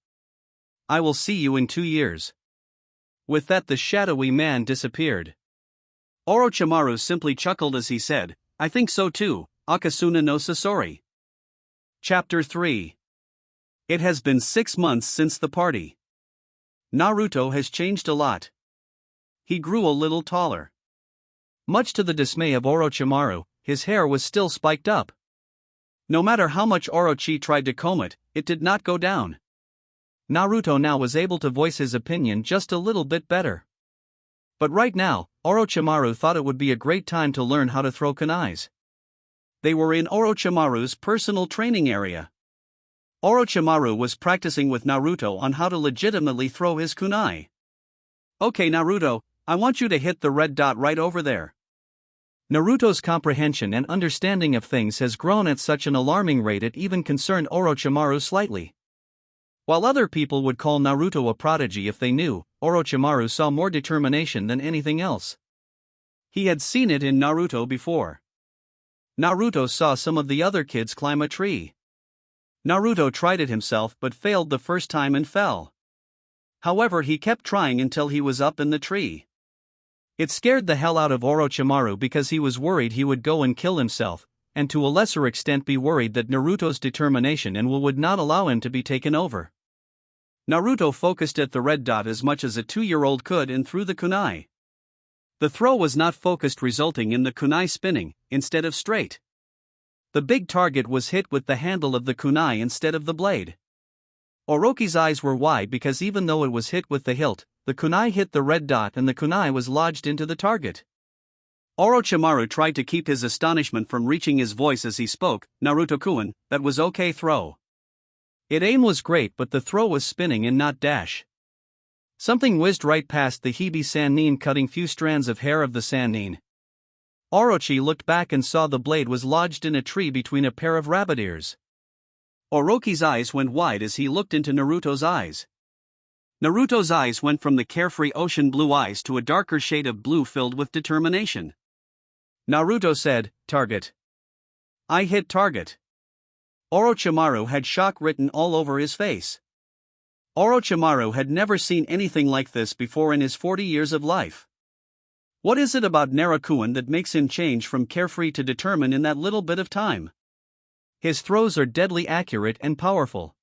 I will see you in 2 years." With that, the shadowy man disappeared. Orochimaru simply chuckled as he said, "I think so too, Akasuna no Sasori." Chapter 3. It has been 6 months since the party. Naruto has changed a lot. He grew a little taller. Much to the dismay of Orochimaru, his hair was still spiked up. No matter how much Orochi tried to comb it, it did not go down. Naruto now was able to voice his opinion just a little bit better. But right now, Orochimaru thought it would be a great time to learn how to throw kunais. They were in Orochimaru's personal training area. Orochimaru was practicing with Naruto on how to legitimately throw his kunai. "Okay Naruto, I want you to hit the red dot right over there." Naruto's comprehension and understanding of things has grown at such an alarming rate it even concerned Orochimaru slightly. While other people would call Naruto a prodigy if they knew, Orochimaru saw more determination than anything else. He had seen it in Naruto before. Naruto saw some of the other kids climb a tree. Naruto tried it himself but failed the first time and fell. However, he kept trying until he was up in the tree. It scared the hell out of Orochimaru because he was worried he would go and kill himself, and to a lesser extent be worried that Naruto's determination and will would not allow him to be taken over. Naruto focused at the red dot as much as a 2-year-old could and threw the kunai. The throw was not focused, resulting in the kunai spinning, instead of straight. The big target was hit with the handle of the kunai instead of the blade. Orochi's eyes were wide because even though it was hit with the hilt, the kunai hit the red dot and the kunai was lodged into the target. Orochimaru tried to keep his astonishment from reaching his voice as he spoke. Naruto-kun, that was okay throw. It aim was great but the throw was spinning and not dash. Something whizzed right past the Hebe Sannin, cutting few strands of hair of the Sannin. Orochi looked back and saw the blade was lodged in a tree between a pair of rabbit ears. Orochi's eyes went wide as he looked into Naruto's eyes. Naruto's eyes went from the carefree ocean blue eyes to a darker shade of blue filled with determination. Naruto said, "Target." "I hit target." Orochimaru had shock written all over his face. Orochimaru had never seen anything like this before in his 40 years of life. What is it about Naruto that makes him change from carefree to determined in that little bit of time? His throws are deadly accurate and powerful.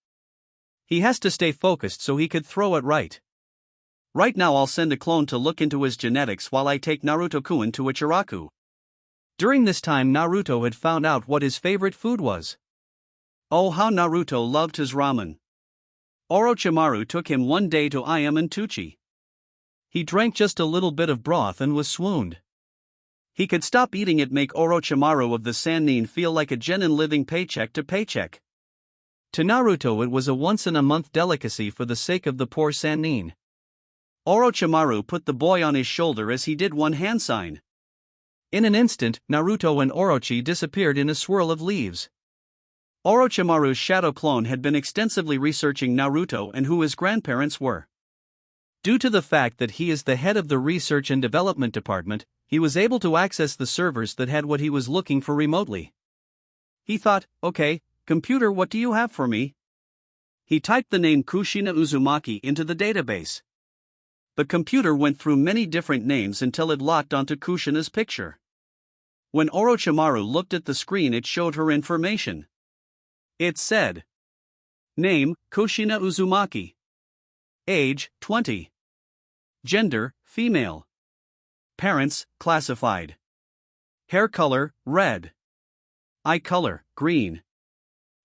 He has to stay focused so he could throw it right. Right now I'll send a clone to look into his genetics while I take Naruto-kun to Ichiraku. During this time Naruto had found out what his favorite food was. Oh, how Naruto loved his ramen. Orochimaru took him one day to Ayam and Tuchi. He drank just a little bit of broth and was swooned. He could stop eating it, make Orochimaru of the Sannin feel like a genin living paycheck to paycheck. To Naruto it was a once-in-a-month delicacy for the sake of the poor Sannin. Orochimaru put the boy on his shoulder as he did one hand sign. In an instant, Naruto and Orochi disappeared in a swirl of leaves. Orochimaru's shadow clone had been extensively researching Naruto and who his grandparents were. Due to the fact that he is the head of the Research and Development Department, he was able to access the servers that had what he was looking for remotely. He thought, okay, computer, what do you have for me? He typed the name Kushina Uzumaki into the database. The computer went through many different names until it locked onto Kushina's picture. When Orochimaru looked at the screen, it showed her information. It said, name, Kushina Uzumaki. Age, 20. Gender, female. Parents, classified. Hair color, red. Eye color, green.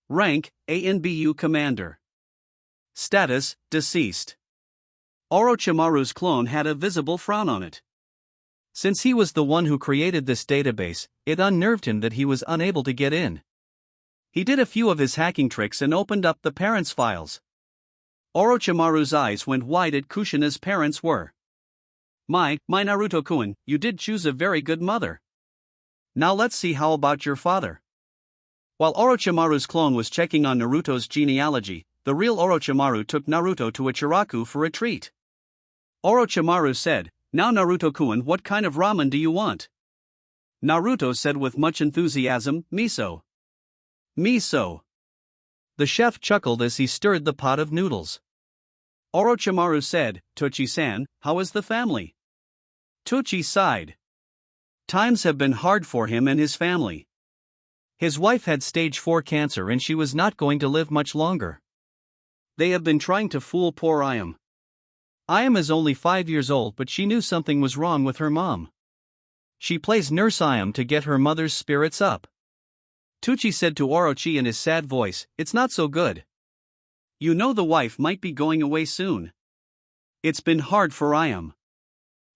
Rank, ANBU commander. Status, deceased. Orochimaru's clone had a visible frown on it. Since he was the one who created this database, it unnerved him that he was unable to get in. He did a few of his hacking tricks and opened up the parents' files. Orochimaru's eyes went wide at Kushina's parents were. My Naruto-kun, you did choose a very good mother. Now let's see how about your father. While Orochimaru's clone was checking on Naruto's genealogy, the real Orochimaru took Naruto to Ichiraku for a treat. Orochimaru said, now Naruto-kun, what kind of ramen do you want? Naruto said with much enthusiasm, miso. Miso. The chef chuckled as he stirred the pot of noodles. Orochimaru said, Tochi-san, how is the family? Tochi sighed. Times have been hard for him and his family. His wife had stage 4 cancer and she was not going to live much longer. They have been trying to fool poor Ayam. Ayam is only 5 years old, but she knew something was wrong with her mom. She plays nurse Ayam to get her mother's spirits up. Tucci said to Orochi in his sad voice, it's not so good. You know the wife might be going away soon. It's been hard for Ayam.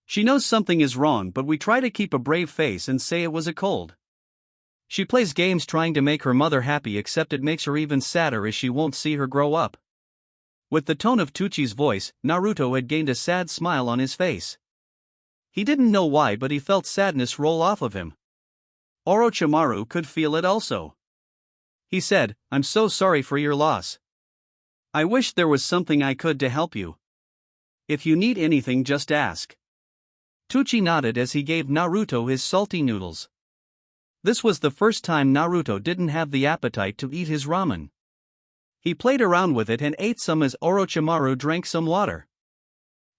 She knows something is wrong, but we try to keep a brave face and say it was a cold. She plays games trying to make her mother happy, except it makes her even sadder as she won't see her grow up. With the tone of Tucci's voice, Naruto had gained a sad smile on his face. He didn't know why, but he felt sadness roll off of him. Orochimaru could feel it also. He said, I'm so sorry for your loss. I wish there was something I could to help you. If you need anything, just ask. Tucci nodded as he gave Naruto his salty noodles. This was the first time Naruto didn't have the appetite to eat his ramen. He played around with it and ate some as Orochimaru drank some water.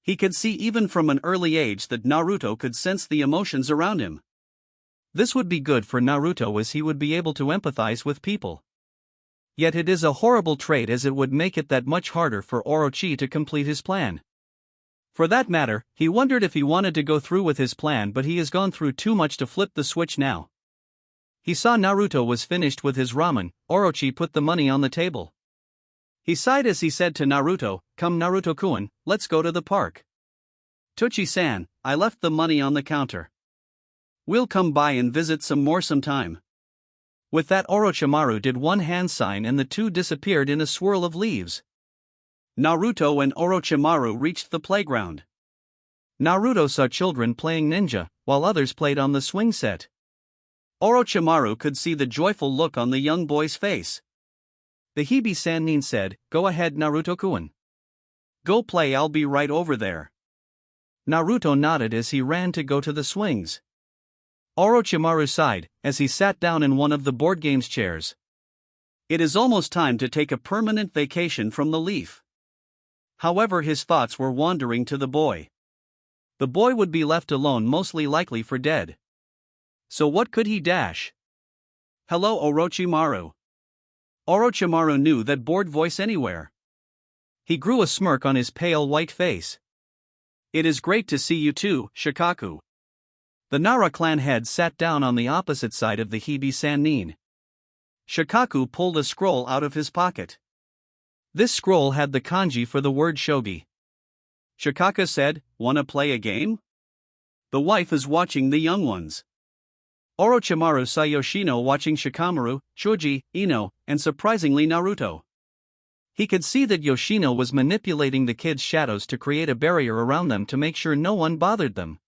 He could see even from an early age that Naruto could sense the emotions around him. This would be good for Naruto as he would be able to empathize with people. Yet it is a horrible trait as it would make it that much harder for Orochi to complete his plan. For that matter, he wondered if he wanted to go through with his plan, but he has gone through too much to flip the switch now. He saw Naruto was finished with his ramen. Orochi put the money on the table. He sighed as he said to Naruto, "Come Naruto-kun, let's go to the park." "Tochi-san, I left the money on the counter. We'll come by and visit some more sometime." With that, Orochimaru did one hand sign and the two disappeared in a swirl of leaves. Naruto and Orochimaru reached the playground. Naruto saw children playing ninja, while others played on the swing set. Orochimaru could see the joyful look on the young boy's face. The Hibi Sannin said, "Go ahead Naruto-kun. Go play, I'll be right over there." Naruto nodded as he ran to go to the swings. Orochimaru sighed, as he sat down in one of the board game's chairs. It is almost time to take a permanent vacation from the leaf. However, his thoughts were wandering to the boy. The boy would be left alone, mostly likely for dead. So what could he dash? "Hello Orochimaru." Orochimaru knew that bored voice anywhere. He grew a smirk on his pale white face. "It is great to see you too, Shikaku." The Nara clan head sat down on the opposite side of the Hibi Sannin. Shikaku pulled a scroll out of his pocket. This scroll had the kanji for the word shogi. Shikaku said, "Wanna play a game?" The wife is watching the young ones. Orochimaru saw Yoshino watching Shikamaru, Shoji, Ino, and surprisingly Naruto. He could see that Yoshino was manipulating the kids' shadows to create a barrier around them to make sure no one bothered them.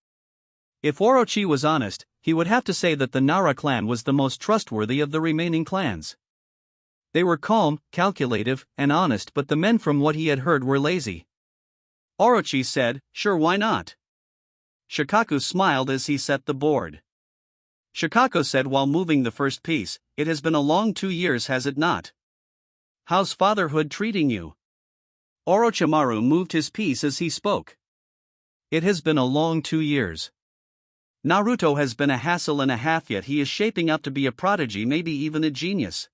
If Orochi was honest, he would have to say that the Nara clan was the most trustworthy of the remaining clans. They were calm, calculative, and honest, but the men from what he had heard were lazy. Orochi said, "Sure, why not?" Shikaku smiled as he set the board. Shikaku said while moving the first piece, "It has been a long 2 years, has it not? How's fatherhood treating you?" Orochimaru moved his piece as he spoke. "It has been a long 2 years. Naruto has been a hassle and a half, yet he is shaping up to be a prodigy, maybe even a genius."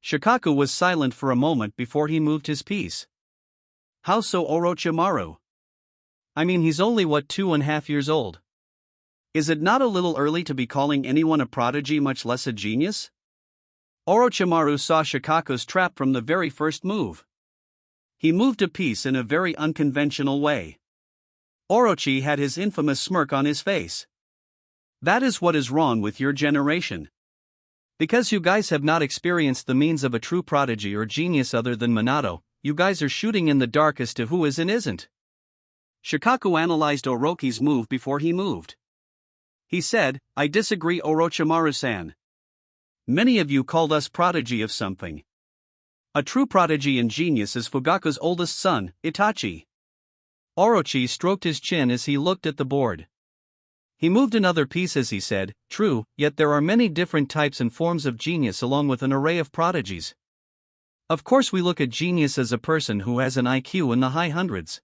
Shikaku was silent for a moment before he moved his piece. "How so Orochimaru? I mean, he's only 2.5 years old. Is it not a little early to be calling anyone a prodigy, much less a genius?" Orochimaru saw Shikaku's trap from the very first move. He moved a piece in a very unconventional way. Orochi had his infamous smirk on his face. "That is what is wrong with your generation. Because you guys have not experienced the means of a true prodigy or genius other than Minato, you guys are shooting in the dark as to who is and isn't." Shikaku analyzed Orochi's move before he moved. He said, "I disagree Orochimaru-san. Many of you called us prodigy of something. A true prodigy and genius is Fugaku's oldest son, Itachi." Orochi stroked his chin as he looked at the board. He moved another piece as he said, "True, yet there are many different types and forms of genius along with an array of prodigies. Of course we look at genius as a person who has an IQ in the high hundreds.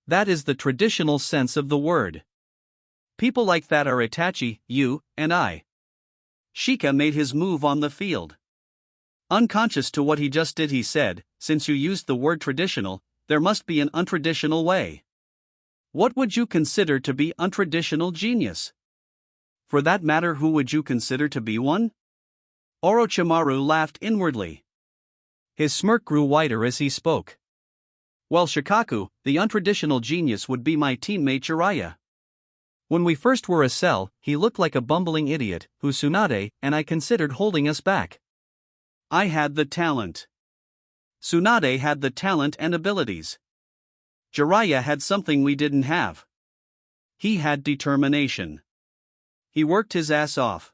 That is the traditional sense of the word. People like that are Itachi, you, and I." Shika made his move on the field. Unconscious to what he just did, he said, "Since you used the word traditional, there must be an untraditional way. What would you consider to be untraditional genius? For that matter, who would you consider to be one?" Orochimaru laughed inwardly. His smirk grew wider as he spoke. "Well, Shikaku, the untraditional genius would be my teammate Jiraiya. When we first were a cell, he looked like a bumbling idiot, who Tsunade and I considered holding us back. I had the talent. Tsunade had the talent and abilities. Jiraiya had something we didn't have. He had determination. He worked his ass off.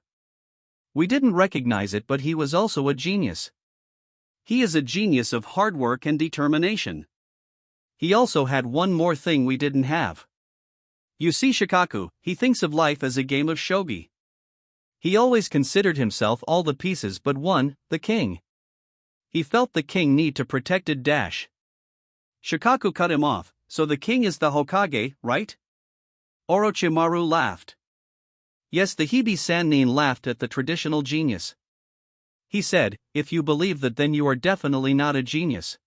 We didn't recognize it, but he was also a genius. He is a genius of hard work and determination. He also had one more thing we didn't have. You see, Shikaku, he thinks of life as a game of shogi. He always considered himself all the pieces but one, the king. He felt the king need to protect it dash." Shikaku cut him off, "So the king is the Hokage, right?" Orochimaru laughed. Yes, the Hibi Sannin laughed at the traditional genius. He said, "If you believe that, then you are definitely not a genius."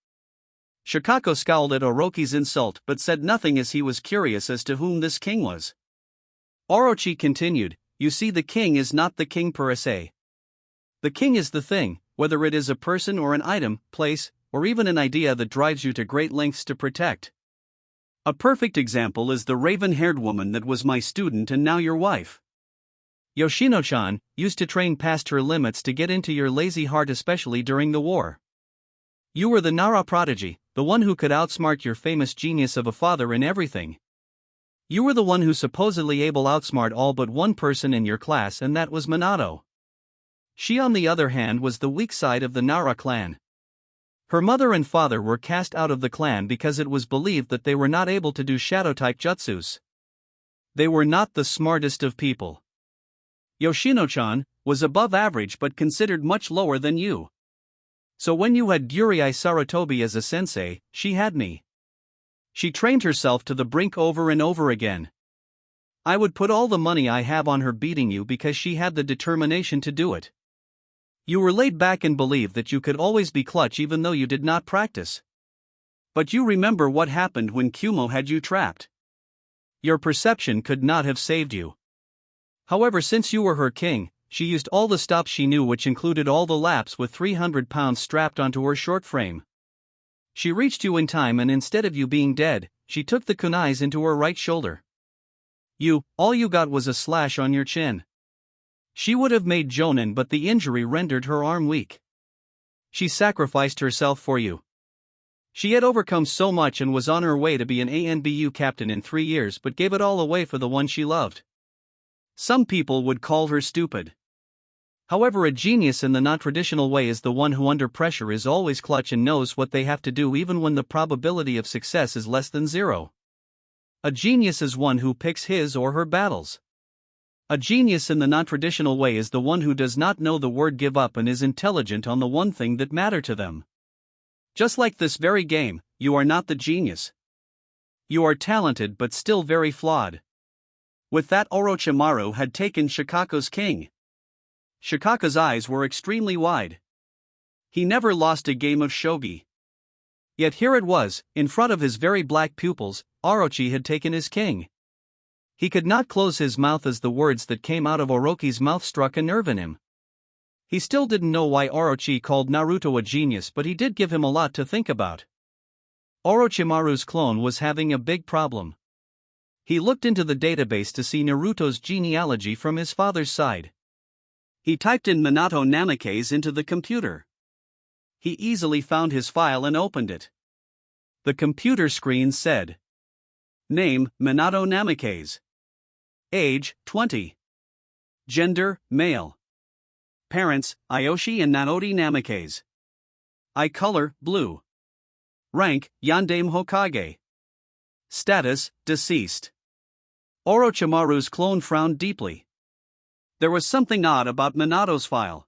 Shikaku scowled at Orochi's insult but said nothing as he was curious as to whom this king was. Orochi continued, you see, the king is not the king per se. The king is the thing, whether it is a person or an item, place, or even an idea that drives you to great lengths to protect. A perfect example is the raven-haired woman that was my student and now your wife. Yoshino-chan used to train past her limits to get into your lazy heart, especially during the war. You were the Nara prodigy, the one who could outsmart your famous genius of a father in everything. You were the one who supposedly able outsmart all but one person in your class, and that was Minato. She, on the other hand, was the weak side of the Nara clan. Her mother and father were cast out of the clan because it was believed that they were not able to do shadow-type jutsus. They were not the smartest of people. Yoshino-chan was above average but considered much lower than you. So when you had Yurei Sarutobi as a sensei, she had me. She trained herself to the brink over and over again. I would put all the money I have on her beating you because she had the determination to do it. You were laid back and believed that you could always be clutch even though you did not practice. But you remember what happened when Kumo had you trapped. Your perception could not have saved you. However, since you were her king, she used all the stops she knew, which included all the laps with 300 pounds strapped onto her short frame. She reached you in time, and instead of you being dead, she took the kunais into her right shoulder. All you got was a slash on your chin. She would have made Jonin, but the injury rendered her arm weak. She sacrificed herself for you. She had overcome so much and was on her way to be an ANBU captain in 3 years, but gave it all away for the one she loved. Some people would call her stupid. However, a genius in the non-traditional way is the one who under pressure is always clutch and knows what they have to do even when the probability of success is less than 0. A genius is one who picks his or her battles. A genius in the non-traditional way is the one who does not know the word give up and is intelligent on the one thing that matters to them. Just like this very game, you are not the genius. You are talented but still very flawed. With that, Orochimaru had taken Shikaku's king. Shikaku's eyes were extremely wide. He never lost a game of shogi. Yet here it was, in front of his very black pupils, Orochi had taken his king. He could not close his mouth as the words that came out of Orochi's mouth struck a nerve in him. He still didn't know why Orochi called Naruto a genius, but he did give him a lot to think about. Orochimaru's clone was having a big problem. He looked into the database to see Naruto's genealogy from his father's side. He typed in Minato Namikaze into the computer. He easily found his file and opened it. The computer screen said, Name, Minato Namikaze. Age, 20. Gender, male. Parents, Ayoshi and Naoto Namikaze. Eye color, blue. Rank, Yandame Hokage. Status, deceased. Orochimaru's clone frowned deeply. There was something odd about Minato's file.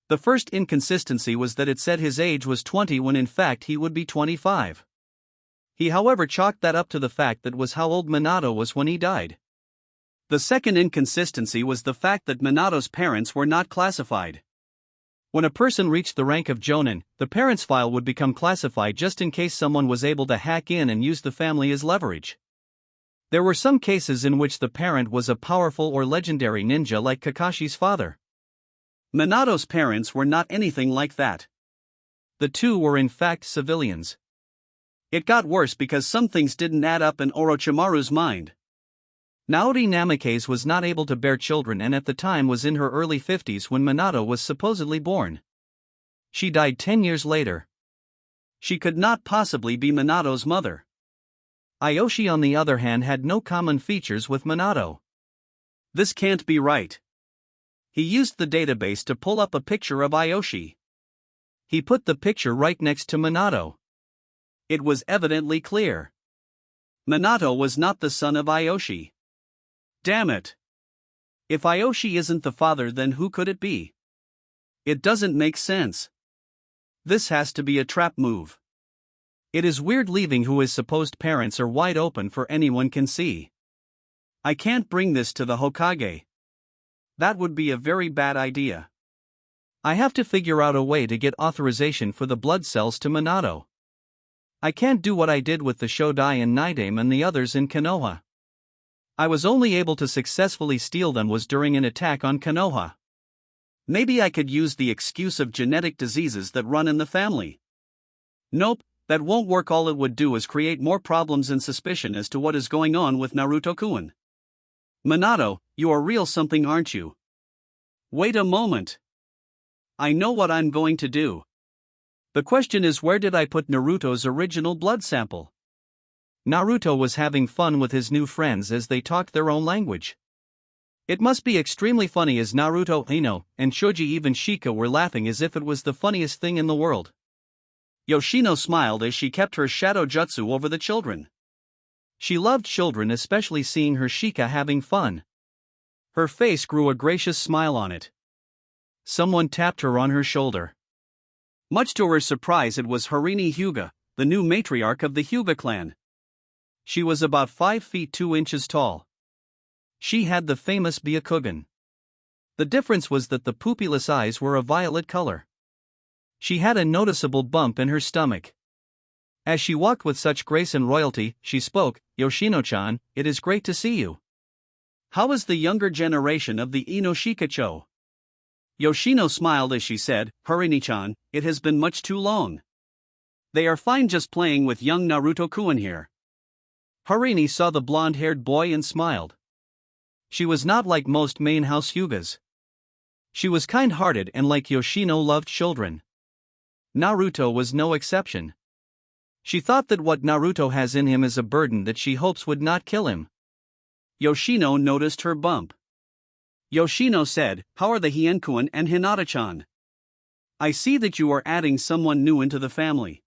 The first inconsistency was that it said his age was 20 when in fact he would be 25. He, however, chalked that up to the fact that was how old Minato was when he died. The second inconsistency was the fact that Minato's parents were not classified. When a person reached the rank of Jonin, the parents' file would become classified just in case someone was able to hack in and use the family as leverage. There were some cases in which the parent was a powerful or legendary ninja like Kakashi's father. Minato's parents were not anything like that. The two were in fact civilians. It got worse because some things didn't add up in Orochimaru's mind. Naoto Namikaze was not able to bear children and at the time was in her early 50s when Minato was supposedly born. She died 10 years later. She could not possibly be Minato's mother. Ayoshi, on the other hand, had no common features with Minato. This can't be right. He used the database to pull up a picture of Ayoshi. He put the picture right next to Minato. It was evidently clear. Minato was not the son of Ayoshi. Damn it. If Ayoshi isn't the father, then who could it be? It doesn't make sense. This has to be a trap move. It is weird leaving who his supposed parents are wide open for anyone can see. I can't bring this to the Hokage. That would be a very bad idea. I have to figure out a way to get authorization for the blood cells to Minato. I can't do what I did with the Shodai and Naidame and the others in Konoha. I was only able to successfully steal them was during an attack on Konoha. Maybe I could use the excuse of genetic diseases that run in the family. Nope, that won't work. All it would do is create more problems and suspicion as to what is going on with Naruto-kun. Minato, you are real something, aren't you? Wait a moment. I know what I'm going to do. The question is, where did I put Naruto's original blood sample? Naruto was having fun with his new friends as they talked their own language. It must be extremely funny as Naruto, Ino, and Shoji, even Shika, were laughing as if it was the funniest thing in the world. Yoshino smiled as she kept her shadow jutsu over the children. She loved children, especially seeing her Shika having fun. Her face grew a gracious smile on it. Someone tapped her on her shoulder. Much to her surprise, it was Harini Hyuga, the new matriarch of the Hyuga clan. She was about 5 feet 2 inches tall. She had the famous Byakugan. The difference was that the pupilless eyes were a violet color. She had a noticeable bump in her stomach. As she walked with such grace and royalty, she spoke, "Yoshino-chan, it is great to see you. How is the younger generation of the Ino Shikacho?" Yoshino smiled as she said, "Harini-chan, it has been much too long. They are fine just playing with young Naruto-kun here." Harini saw the blonde-haired boy and smiled. She was not like most main house Hyugas. She was kind-hearted and, like Yoshino, loved children. Naruto was no exception. She thought that what Naruto has in him is a burden that she hopes would not kill him. Yoshino noticed her bump. Yoshino said, "How are the Hienkun and Hinata-chan? I see that you are adding someone new into the family."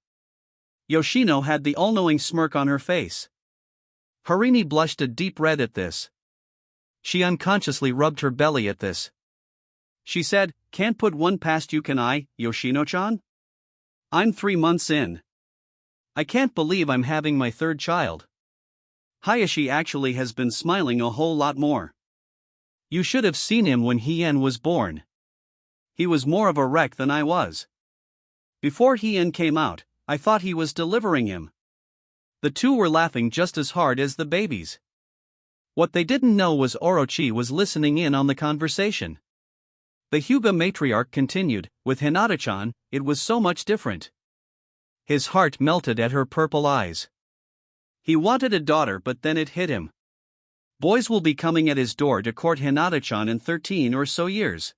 Yoshino had the all-knowing smirk on her face. Harini blushed a deep red at this. She unconsciously rubbed her belly at this. She said, "Can't put one past you, can I, Yoshino-chan? I'm 3 months in. I can't believe I'm having my third child." Hayashi actually has been smiling a whole lot more. You should have seen him when Hien was born. He was more of a wreck than I was. Before Hien came out, I thought he was delivering him. The two were laughing just as hard as the babies. What they didn't know was Orochi was listening in on the conversation. The Hyuga matriarch continued, "With Hinata-chan, it was so much different." His heart melted at her purple eyes. He wanted a daughter, but then it hit him. Boys will be coming at his door to court Hinata-chan in 13 or so years.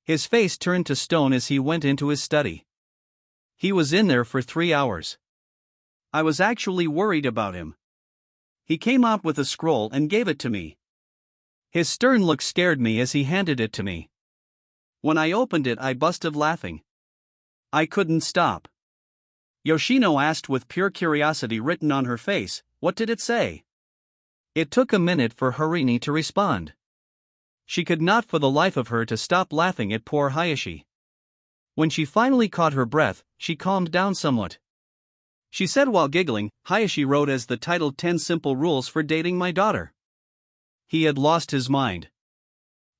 His face turned to stone as he went into his study. He was in there for 3 hours. I was actually worried about him. He came out with a scroll and gave it to me. His stern look scared me as he handed it to me. When I opened it, I busted laughing. I couldn't stop. Yoshino asked with pure curiosity written on her face, "What did it say?" It took a minute for Harini to respond. She could not for the life of her to stop laughing at poor Hayashi. When she finally caught her breath, she calmed down somewhat. She said while giggling, "Hayashi wrote as the title 10 Simple Rules for Dating My Daughter." He had lost his mind.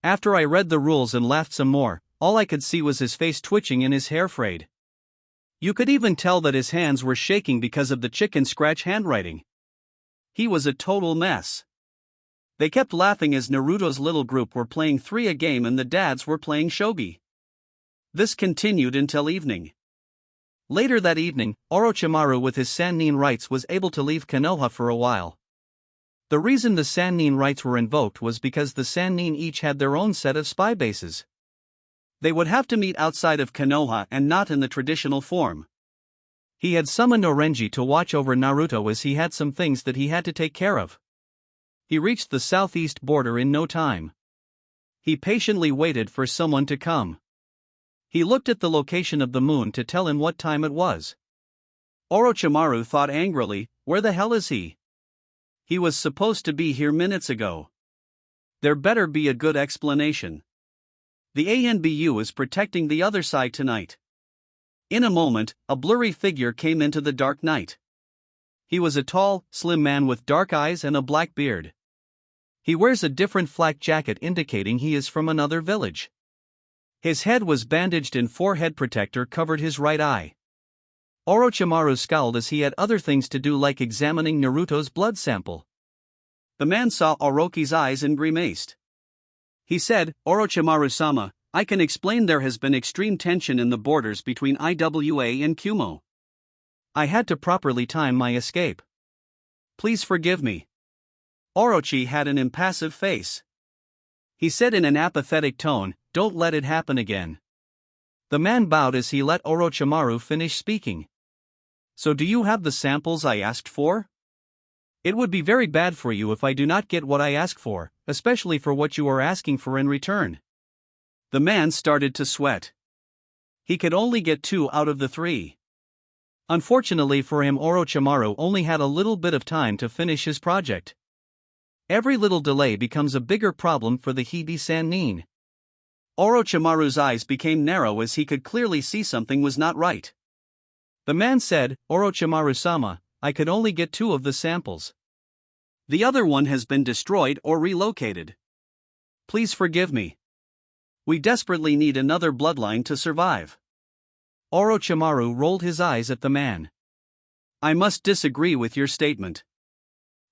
After I read the rules and laughed some more, all I could see was his face twitching and his hair frayed. You could even tell that his hands were shaking because of the chicken scratch handwriting. He was a total mess. They kept laughing as Naruto's little group were playing 3 a game and the dads were playing shogi. This continued until evening. Later that evening, Orochimaru with his Sannin rights was able to leave Konoha for a while. The reason the Sannin rights were invoked was because the Sannin each had their own set of spy bases. They would have to meet outside of Konoha and not in the traditional form. He had summoned Orenji to watch over Naruto as he had some things that he had to take care of. He reached the southeast border in no time. He patiently waited for someone to come. He looked at the location of the moon to tell him what time it was. Orochimaru thought angrily, "Where the hell is he? He was supposed to be here minutes ago. There better be a good explanation. The ANBU is protecting the other side tonight." In a moment, a blurry figure came into the dark night. He was a tall, slim man with dark eyes and a black beard. He wears a different flak jacket indicating he is from another village. His head was bandaged and forehead protector covered his right eye. Orochimaru scowled as he had other things to do like examining Naruto's blood sample. The man saw Orochi's eyes and grimaced. He said, Orochimaru-sama, I can explain there has been extreme tension in the borders between IWA and Kumo. I had to properly time my escape. Please forgive me. Orochi had an impassive face. He said in an apathetic tone, don't let it happen again. The man bowed as he let Orochimaru finish speaking. So do you have the samples I asked for? It would be very bad for you if I do not get what I ask for, especially for what you are asking for in return. The man started to sweat. He could only get 2 out of the 3. Unfortunately for him, Orochimaru only had a little bit of time to finish his project. Every little delay becomes a bigger problem for the Hibi-Sannin. Orochimaru's eyes became narrow as he could clearly see something was not right. The man said, Orochimaru-sama, I could only get 2 of the samples. The other one has been destroyed or relocated. Please forgive me. We desperately need another bloodline to survive. Orochimaru rolled his eyes at the man. I must disagree with your statement.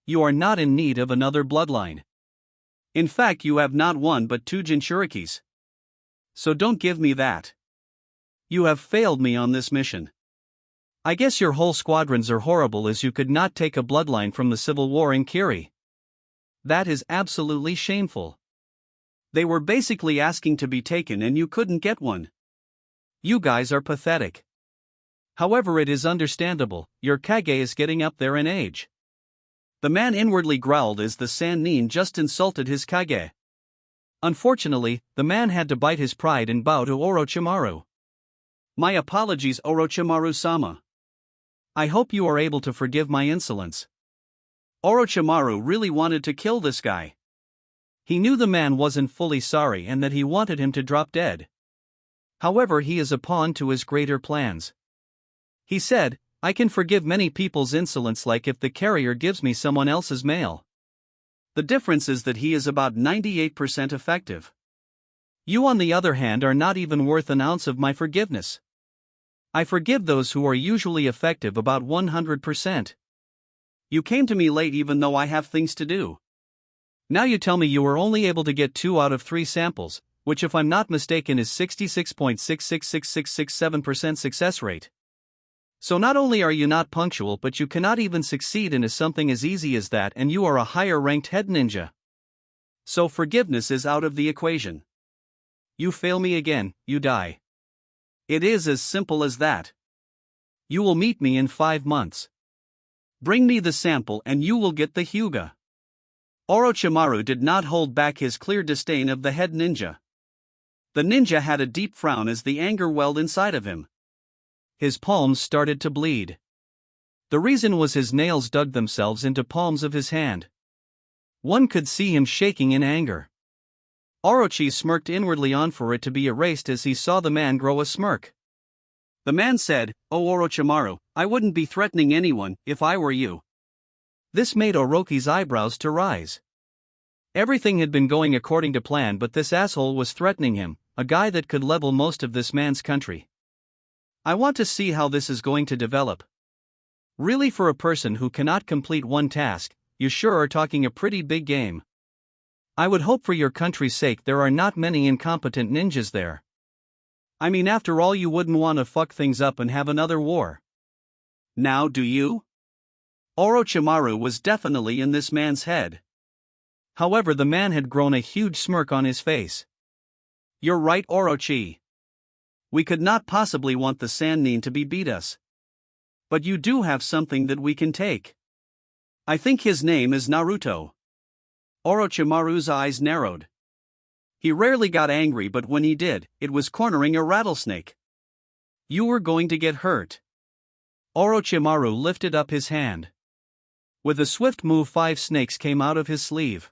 You are not in need of another bloodline. In fact, you have not 1 but 2 Jinchurikis. So don't give me that. You have failed me on this mission. I guess your whole squadrons are horrible as you could not take a bloodline from the civil war in Kiri. That is absolutely shameful. They were basically asking to be taken and you couldn't get one. You guys are pathetic. However, it is understandable, your Kage is getting up there in age. The man inwardly growled as the Sannin just insulted his Kage. Unfortunately, the man had to bite his pride and bow to Orochimaru. My apologies, Orochimaru-sama. I hope you are able to forgive my insolence. Orochimaru really wanted to kill this guy. He knew the man wasn't fully sorry and that he wanted him to drop dead. However, he is a pawn to his greater plans. He said, I can forgive many people's insolence, like if the carrier gives me someone else's mail. The difference is that he is about 98% effective. You on the other hand are not even worth an ounce of my forgiveness. I forgive those who are usually effective about 100%. You came to me late even though I have things to do. Now you tell me you were only able to get 2 out of 3 samples, which if I'm not mistaken is 66.666667% success rate. So not only are you not punctual, but you cannot even succeed in something as easy as that, and you are a higher ranked head ninja. So forgiveness is out of the equation. You fail me again, you die. It is as simple as that. You will meet me in 5 months. Bring me the sample and you will get the Hyuga. Orochimaru did not hold back his clear disdain of the head ninja. The ninja had a deep frown as the anger welled inside of him. His palms started to bleed. The reason was his nails dug themselves into palms of his hand. One could see him shaking in anger. Orochi smirked inwardly on for it to be erased as he saw the man grow a smirk. The man said, Oh Orochimaru, I wouldn't be threatening anyone if I were you. This made Orochi's eyebrows to rise. Everything had been going according to plan, but this asshole was threatening him, a guy that could level most of this man's country. I want to see how this is going to develop. Really, for a person who cannot complete one task, you sure are talking a pretty big game. I would hope for your country's sake there are not many incompetent ninjas there. I mean, after all, you wouldn't want to fuck things up and have another war. Now do you? Orochimaru was definitely in this man's head. However, the man had grown a huge smirk on his face. You're right, Orochi. We could not possibly want the Sannin to beat us. But you do have something that we can take. I think his name is Naruto. Orochimaru's eyes narrowed. He rarely got angry, but when he did, it was cornering a rattlesnake. You were going to get hurt. Orochimaru lifted up his hand. With a swift move, 5 snakes came out of his sleeve.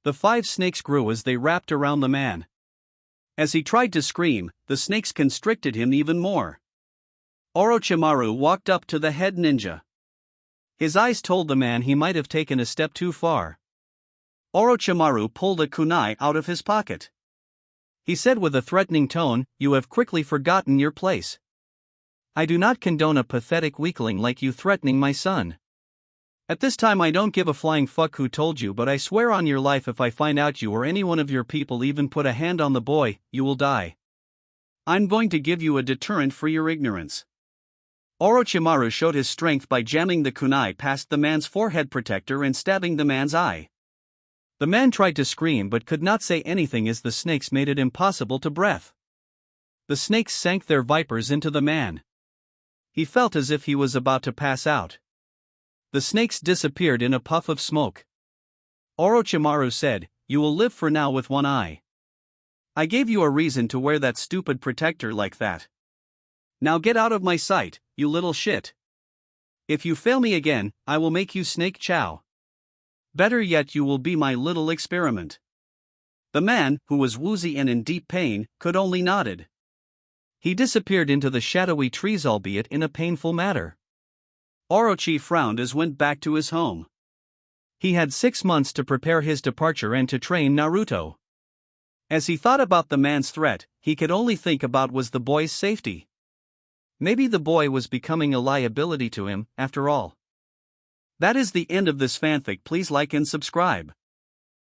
The 5 snakes grew as they wrapped around the man. As he tried to scream, the snakes constricted him even more. Orochimaru walked up to the head ninja. His eyes told the man he might have taken a step too far. Orochimaru pulled a kunai out of his pocket. He said with a threatening tone, You have quickly forgotten your place. I do not condone a pathetic weakling like you threatening my son. At this time I don't give a flying fuck who told you, but I swear on your life if I find out you or any one of your people even put a hand on the boy, you will die. I'm going to give you a deterrent for your ignorance. Orochimaru showed his strength by jamming the kunai past the man's forehead protector and stabbing the man's eye. The man tried to scream but could not say anything as the snakes made it impossible to breathe. The snakes sank their vipers into the man. He felt as if he was about to pass out. The snakes disappeared in a puff of smoke. Orochimaru said, "You will live for now with one eye. I gave you a reason to wear that stupid protector like that. Now get out of my sight, you little shit. If you fail me again, I will make you snake chow. Better yet, you will be my little experiment." The man, who was woozy and in deep pain, could only nodded. He disappeared into the shadowy trees, albeit in a painful manner. Orochi frowned as went back to his home. He had 6 months to prepare his departure and to train Naruto. As he thought about the man's threat, he could only think about was the boy's safety. Maybe the boy was becoming a liability to him, after all. That is the end of this fanfic. Please like and subscribe.